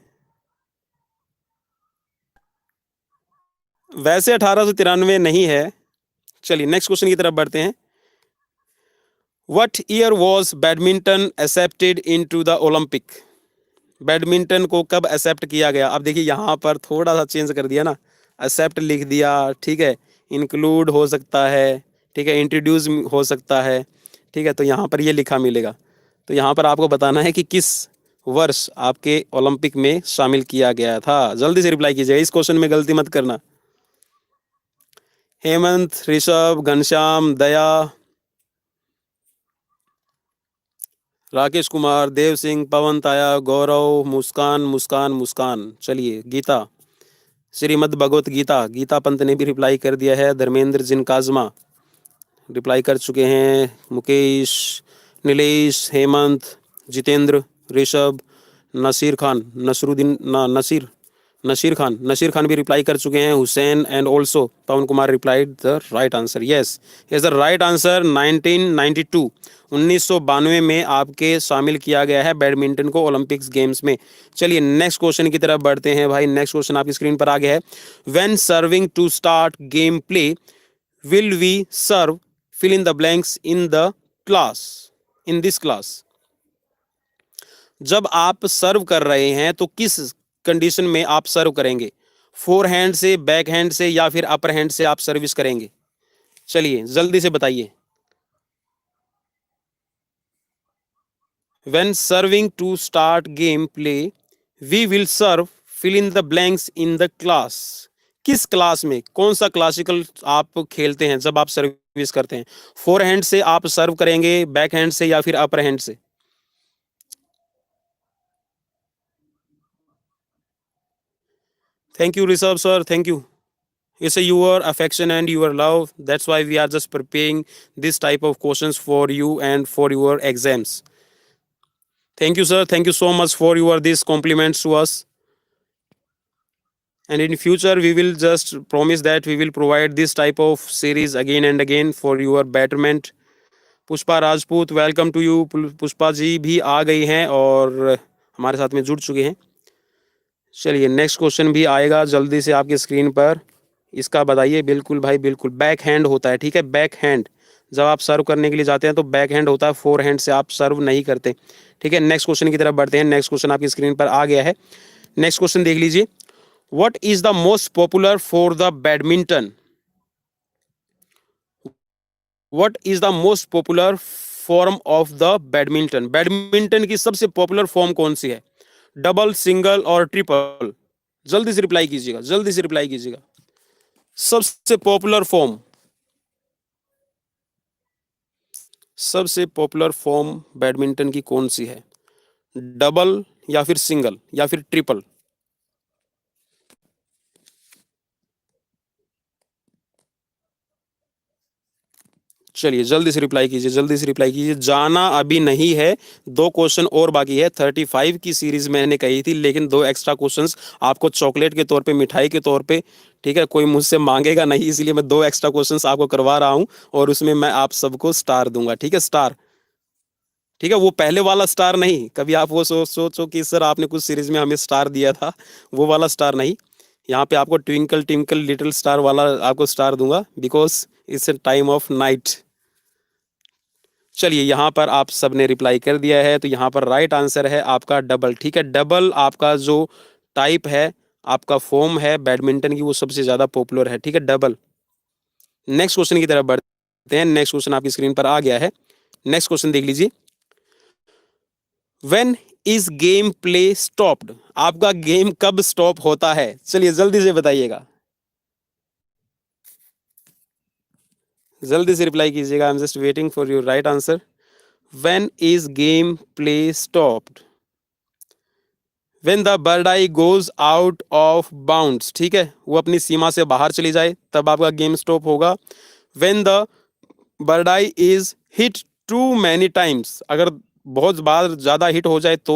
वैसे 1893 नहीं है। चलिए नेक्स्ट क्वेश्चन की तरफ बढ़ते हैं। What year was badminton accepted into the Olympic. Badminton को कब एक्सेप्ट किया गया। अब देखिए यहाँ पर थोड़ा सा चेंज कर दिया ना, एक्सेप्ट लिख दिया, ठीक है, इंक्लूड हो सकता है, ठीक है, इंट्रोड्यूस हो सकता है, ठीक है, तो यहाँ पर ये लिखा मिलेगा। तो यहाँ पर आपको बताना है कि किस वर्ष आपके ओलंपिक में शामिल किया गया था। जल्दी से रिप्लाई कीजिएगा, इस क्वेश्चन में गलती मत करना। हेमंत, ऋषभ, घनश्याम, दया, राकेश कुमार, देव सिंह, पवन ताया, गौरव, मुस्कान मुस्कान मुस्कान। चलिए गीता, श्रीमद् भगवत गीता, गीता पंत ने भी रिप्लाई कर दिया है। धर्मेंद्र जिनकाजमा रिप्लाई कर चुके हैं। मुकेश, नीलेश, हेमंत, जितेंद्र, ऋषभ, नसीर खान, नसरुद्दीन ना नसीर नसीर खान भी रिप्लाई कर चुके हैं। Hussain and also Pawan Kumar replied the right answer. Yes is the right answer 1992, 1992 में आपके शामिल किया गया है बैडमिंटन को ओलंपिक्स गेम्स में। चलिए नेक्स्ट क्वेश्चन की तरफ बढ़ते हैं भाई। नेक्स्ट क्वेश्चन आपकी स्क्रीन पर आ गया है। When serving to start game play will we serve fill in the blanks in the class, in this class. जब आप सर्व कर रहे हैं तो किस कंडीशन में आप सर्व करेंगे, फोर हैंड से, बैक हैंड से, या फिर अपर हैंड से आप सर्विस करेंगे। चलिए जल्दी से बताइए। When serving to start game play we will serve fill in the blanks in the class. किस क्लास में, कौन सा क्लासिकल आप खेलते हैं जब आप सर्विस करते हैं। फोर हैंड से आप सर्व करेंगे, बैक हैंड से, या फिर अपर हैंड से। Thank you Rishabh sir, thank you. It's a your affection and your love. That's why we are just preparing this type of questions for you and for your exams. Thank you, sir. Thank you so much for your these compliments to us. And in future, we will just promise that we will provide this type of series again and again for your betterment. Pushpa Rajput, welcome to you. Pushpa ji भी आ गई हैं और हमारे साथ में जुड़ चुके हैं। चलिए नेक्स्ट क्वेश्चन भी आएगा जल्दी से आपकी स्क्रीन पर, इसका बताइए। बिल्कुल भाई बिल्कुल, बैक हैंड होता है, ठीक है, बैक हैंड। जब आप सर्व करने के लिए जाते हैं तो बैक हैंड होता है, फोर हैंड से आप सर्व नहीं करते, ठीक है। नेक्स्ट क्वेश्चन की तरफ बढ़ते हैं। नेक्स्ट क्वेश्चन आपकी स्क्रीन पर आ गया है। नेक्स्ट क्वेश्चन देख लीजिए। What is the most popular for the badminton. What is the most popular form of the badminton. Badminton की सबसे पॉपुलर फॉर्म कौन सी है, डबल, सिंगल और ट्रिपल। जल्दी से रिप्लाई कीजिएगा, जल्दी से रिप्लाई कीजिएगा। सबसे पॉपुलर फॉर्म, सबसे पॉपुलर फॉर्म बैडमिंटन की कौन सी है, डबल या फिर सिंगल या फिर ट्रिपल। चलिए जल्दी से रिप्लाई कीजिए, जल्दी से रिप्लाई कीजिए। जाना अभी नहीं है, दो क्वेश्चन और बाकी है। 35 की सीरीज मैंने कही थी, लेकिन दो एक्स्ट्रा क्वेश्चंस आपको चॉकलेट के तौर पे, मिठाई के तौर पे, ठीक है, कोई मुझसे मांगेगा नहीं, इसलिए मैं दो एक्स्ट्रा क्वेश्चंस आपको करवा रहा हूं और उसमें मैं आप सबको स्टार दूंगा, ठीक है, स्टार, ठीक है। वो पहले वाला स्टार नहीं, कभी आप वो सोचो कि सर आपने कुछ सीरीज में हमें स्टार दिया था, वो वाला स्टार नहीं। यहाँ पे आपको ट्विंकल ट्विंकल लिटिल स्टार वाला आपको स्टार दूंगा, because it's a time of night. चलिए यहाँ पर आप सबने रिप्लाई कर दिया है, तो यहाँ पर राइट आंसर है आपका डबल। ठीक है, डबल आपका जो टाइप है, आपका फॉर्म है बैडमिंटन की, वो सबसे ज्यादा पॉपुलर है। ठीक है, डबल। नेक्स्ट क्वेश्चन की तरफ बढ़ते हैं। नेक्स्ट क्वेश्चन आपकी स्क्रीन पर आ गया है। नेक्स्ट क्वेश्चन देख लीजिए। When is game play stopped? आपका गेम कब स्टॉप होता है? चलिए जल्दी से बताइएगा, जल्दी से रिप्लाई कीजिएगा। आई am just waiting for your right answer. When is game play stopped? When the bird I goes out of bounds. ठीक है, वो अपनी सीमा से बाहर चली जाए तब आपका गेम स्टॉप होगा। When the birdie is hit too many times, अगर बहुत बार ज्यादा हिट हो जाए तो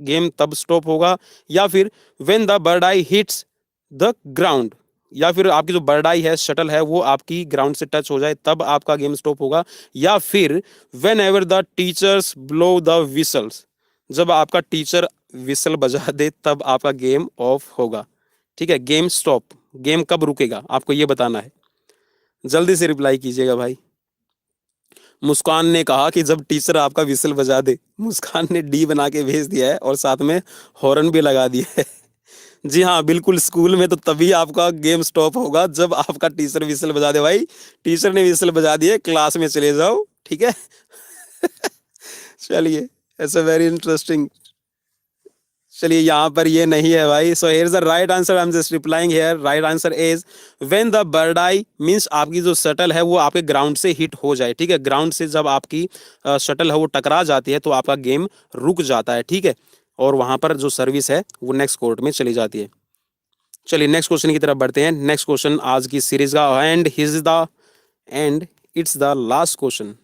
गेम तब स्टॉप होगा। या फिर when the bird I hits the ground, या फिर आपकी जो बर्ड आई है, शटल है, वो आपकी ग्राउंड से टच हो जाए तब आपका गेम स्टॉप होगा। या फिर when ever the teachers blow the whistles, जब आपका टीचर विसल बजा दे तब आपका गेम ऑफ होगा। ठीक है, गेम स्टॉप, गेम कब रुकेगा आपको ये बताना है। जल्दी से रिप्लाई कीजिएगा भाई। मुस्कान ने कहा कि जब टीचर आपका विसल बजा दे। मुस्कान ने डी बना के भेज दिया है और साथ में हॉर्न भी लगा दिया है। जी हाँ, बिल्कुल, स्कूल में तो तभी आपका गेम स्टॉप होगा जब आपका टीचर विसल बजा दे। भाई टीचर ने विसल बजा दिए, क्लास में चले जाओ। ठीक है। चलिए, इट्स अ वेरी इंटरेस्टिंग। चलिए यहाँ पर ये नहीं है भाई। So here is the right answer, I am just replying here. Right answer is when the bird I, means आपकी जो शटल है वो आपके ग्राउंड से हिट हो जाए। ठीक है, ग्राउंड से जब आपकी शटल है वो टकरा जाती है तो आपका गेम रुक जाता है। ठीक है, और वहां पर जो सर्विस है वो नेक्स्ट कोर्ट में चली जाती है। चलिए नेक्स्ट क्वेश्चन की तरफ बढ़ते हैं। नेक्स्ट क्वेश्चन आज की सीरीज का and it's the last question.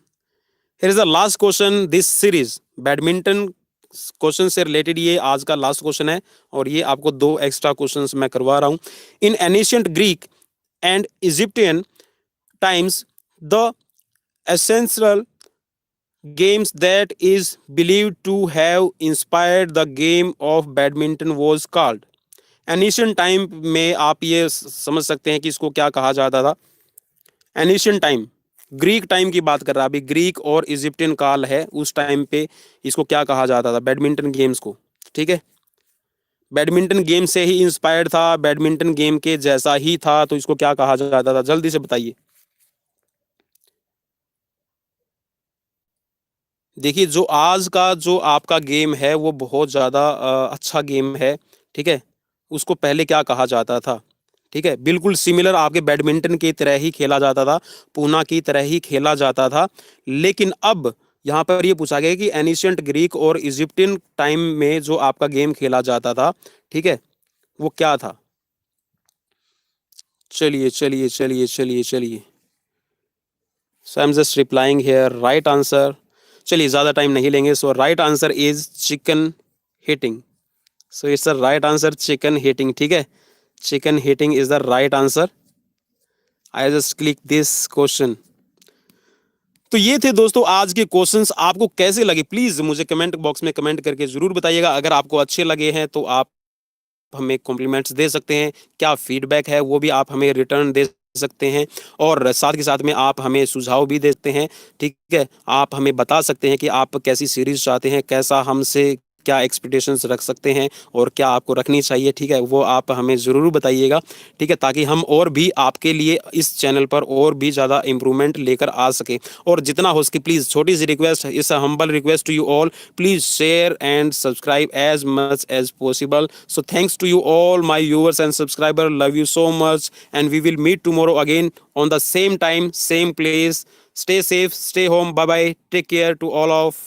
Here is the last question this series. Badminton question से रिलेटेड ये आज का लास्ट क्वेश्चन है, और ये आपको 2 एक्स्ट्रा क्वेश्चंस मैं करवा रहा हूं। In ancient Greek and Egyptian times the essential games that is believed to have inspired the game of badminton was called। Ancient time में आप ये समझ सकते हैं कि इसको क्या कहा जाता था। एनिशियन टाइम, ग्रीक टाइम की बात कर रहा है अभी, ग्रीक और इजिप्टियन काल है, उस टाइम पे इसको क्या कहा जाता था, बैडमिंटन गेम्स को। ठीक है, बैडमिंटन गेम से ही इंस्पायर्ड था, बैडमिंटन गेम के जैसा ही था, तो इसको क्या कहा जाता था? जल्दी से बताइए। देखिए, जो आज का जो आपका गेम है वो बहुत ज़्यादा अच्छा गेम है। ठीक है, उसको पहले क्या कहा जाता था? ठीक है, बिल्कुल सिमिलर आपके बैडमिंटन की तरह ही खेला जाता था, पूना की तरह ही खेला जाता था। लेकिन अब यहाँ पर ये पूछा गया कि एनिशियंट ग्रीक और इजिप्टियन टाइम में जो आपका गेम खेला जाता था, ठीक है, वो क्या था? चलिए चलिए चलिए चलिए चलिए, so I am just replying here right answer. चलिए ज़्यादा टाइम नहीं लेंगे। So right answer is chicken hitting. So it's the right answer, chicken hitting. ठीक है, chicken hitting is the right answer. I just click this question. तो ये थे दोस्तों आज के क्वेश्चंस। आपको कैसे लगे प्लीज मुझे कमेंट बॉक्स में कमेंट करके जरूर बताइएगा। अगर आपको अच्छे लगे हैं तो आप हमें कॉम्प्लीमेंट्स दे सकते हैं, क्या फीडबैक है वो भी आप हमें रिटर्न दे सकते हैं, और साथ के साथ में आप हमें सुझाव भी देते हैं। ठीक है, आप हमें बता सकते हैं कि आप कैसी सीरीज चाहते हैं, कैसा हमसे क्या एक्सपेक्टेशंस रख सकते हैं और क्या आपको रखनी चाहिए। ठीक है, वो आप हमें ज़रूर बताइएगा। ठीक है, ताकि हम और भी आपके लिए इस चैनल पर और भी ज़्यादा इम्प्रूवमेंट लेकर आ सके। और जितना हो सके प्लीज़, छोटी सी रिक्वेस्ट, इस humble request to you all, please share and subscribe as much as possible. So thanks to you all my viewers and subscriber, love you so much, and we will meet tomorrow again on the same time, same place. Stay safe, stay home, bye bye, take care to all of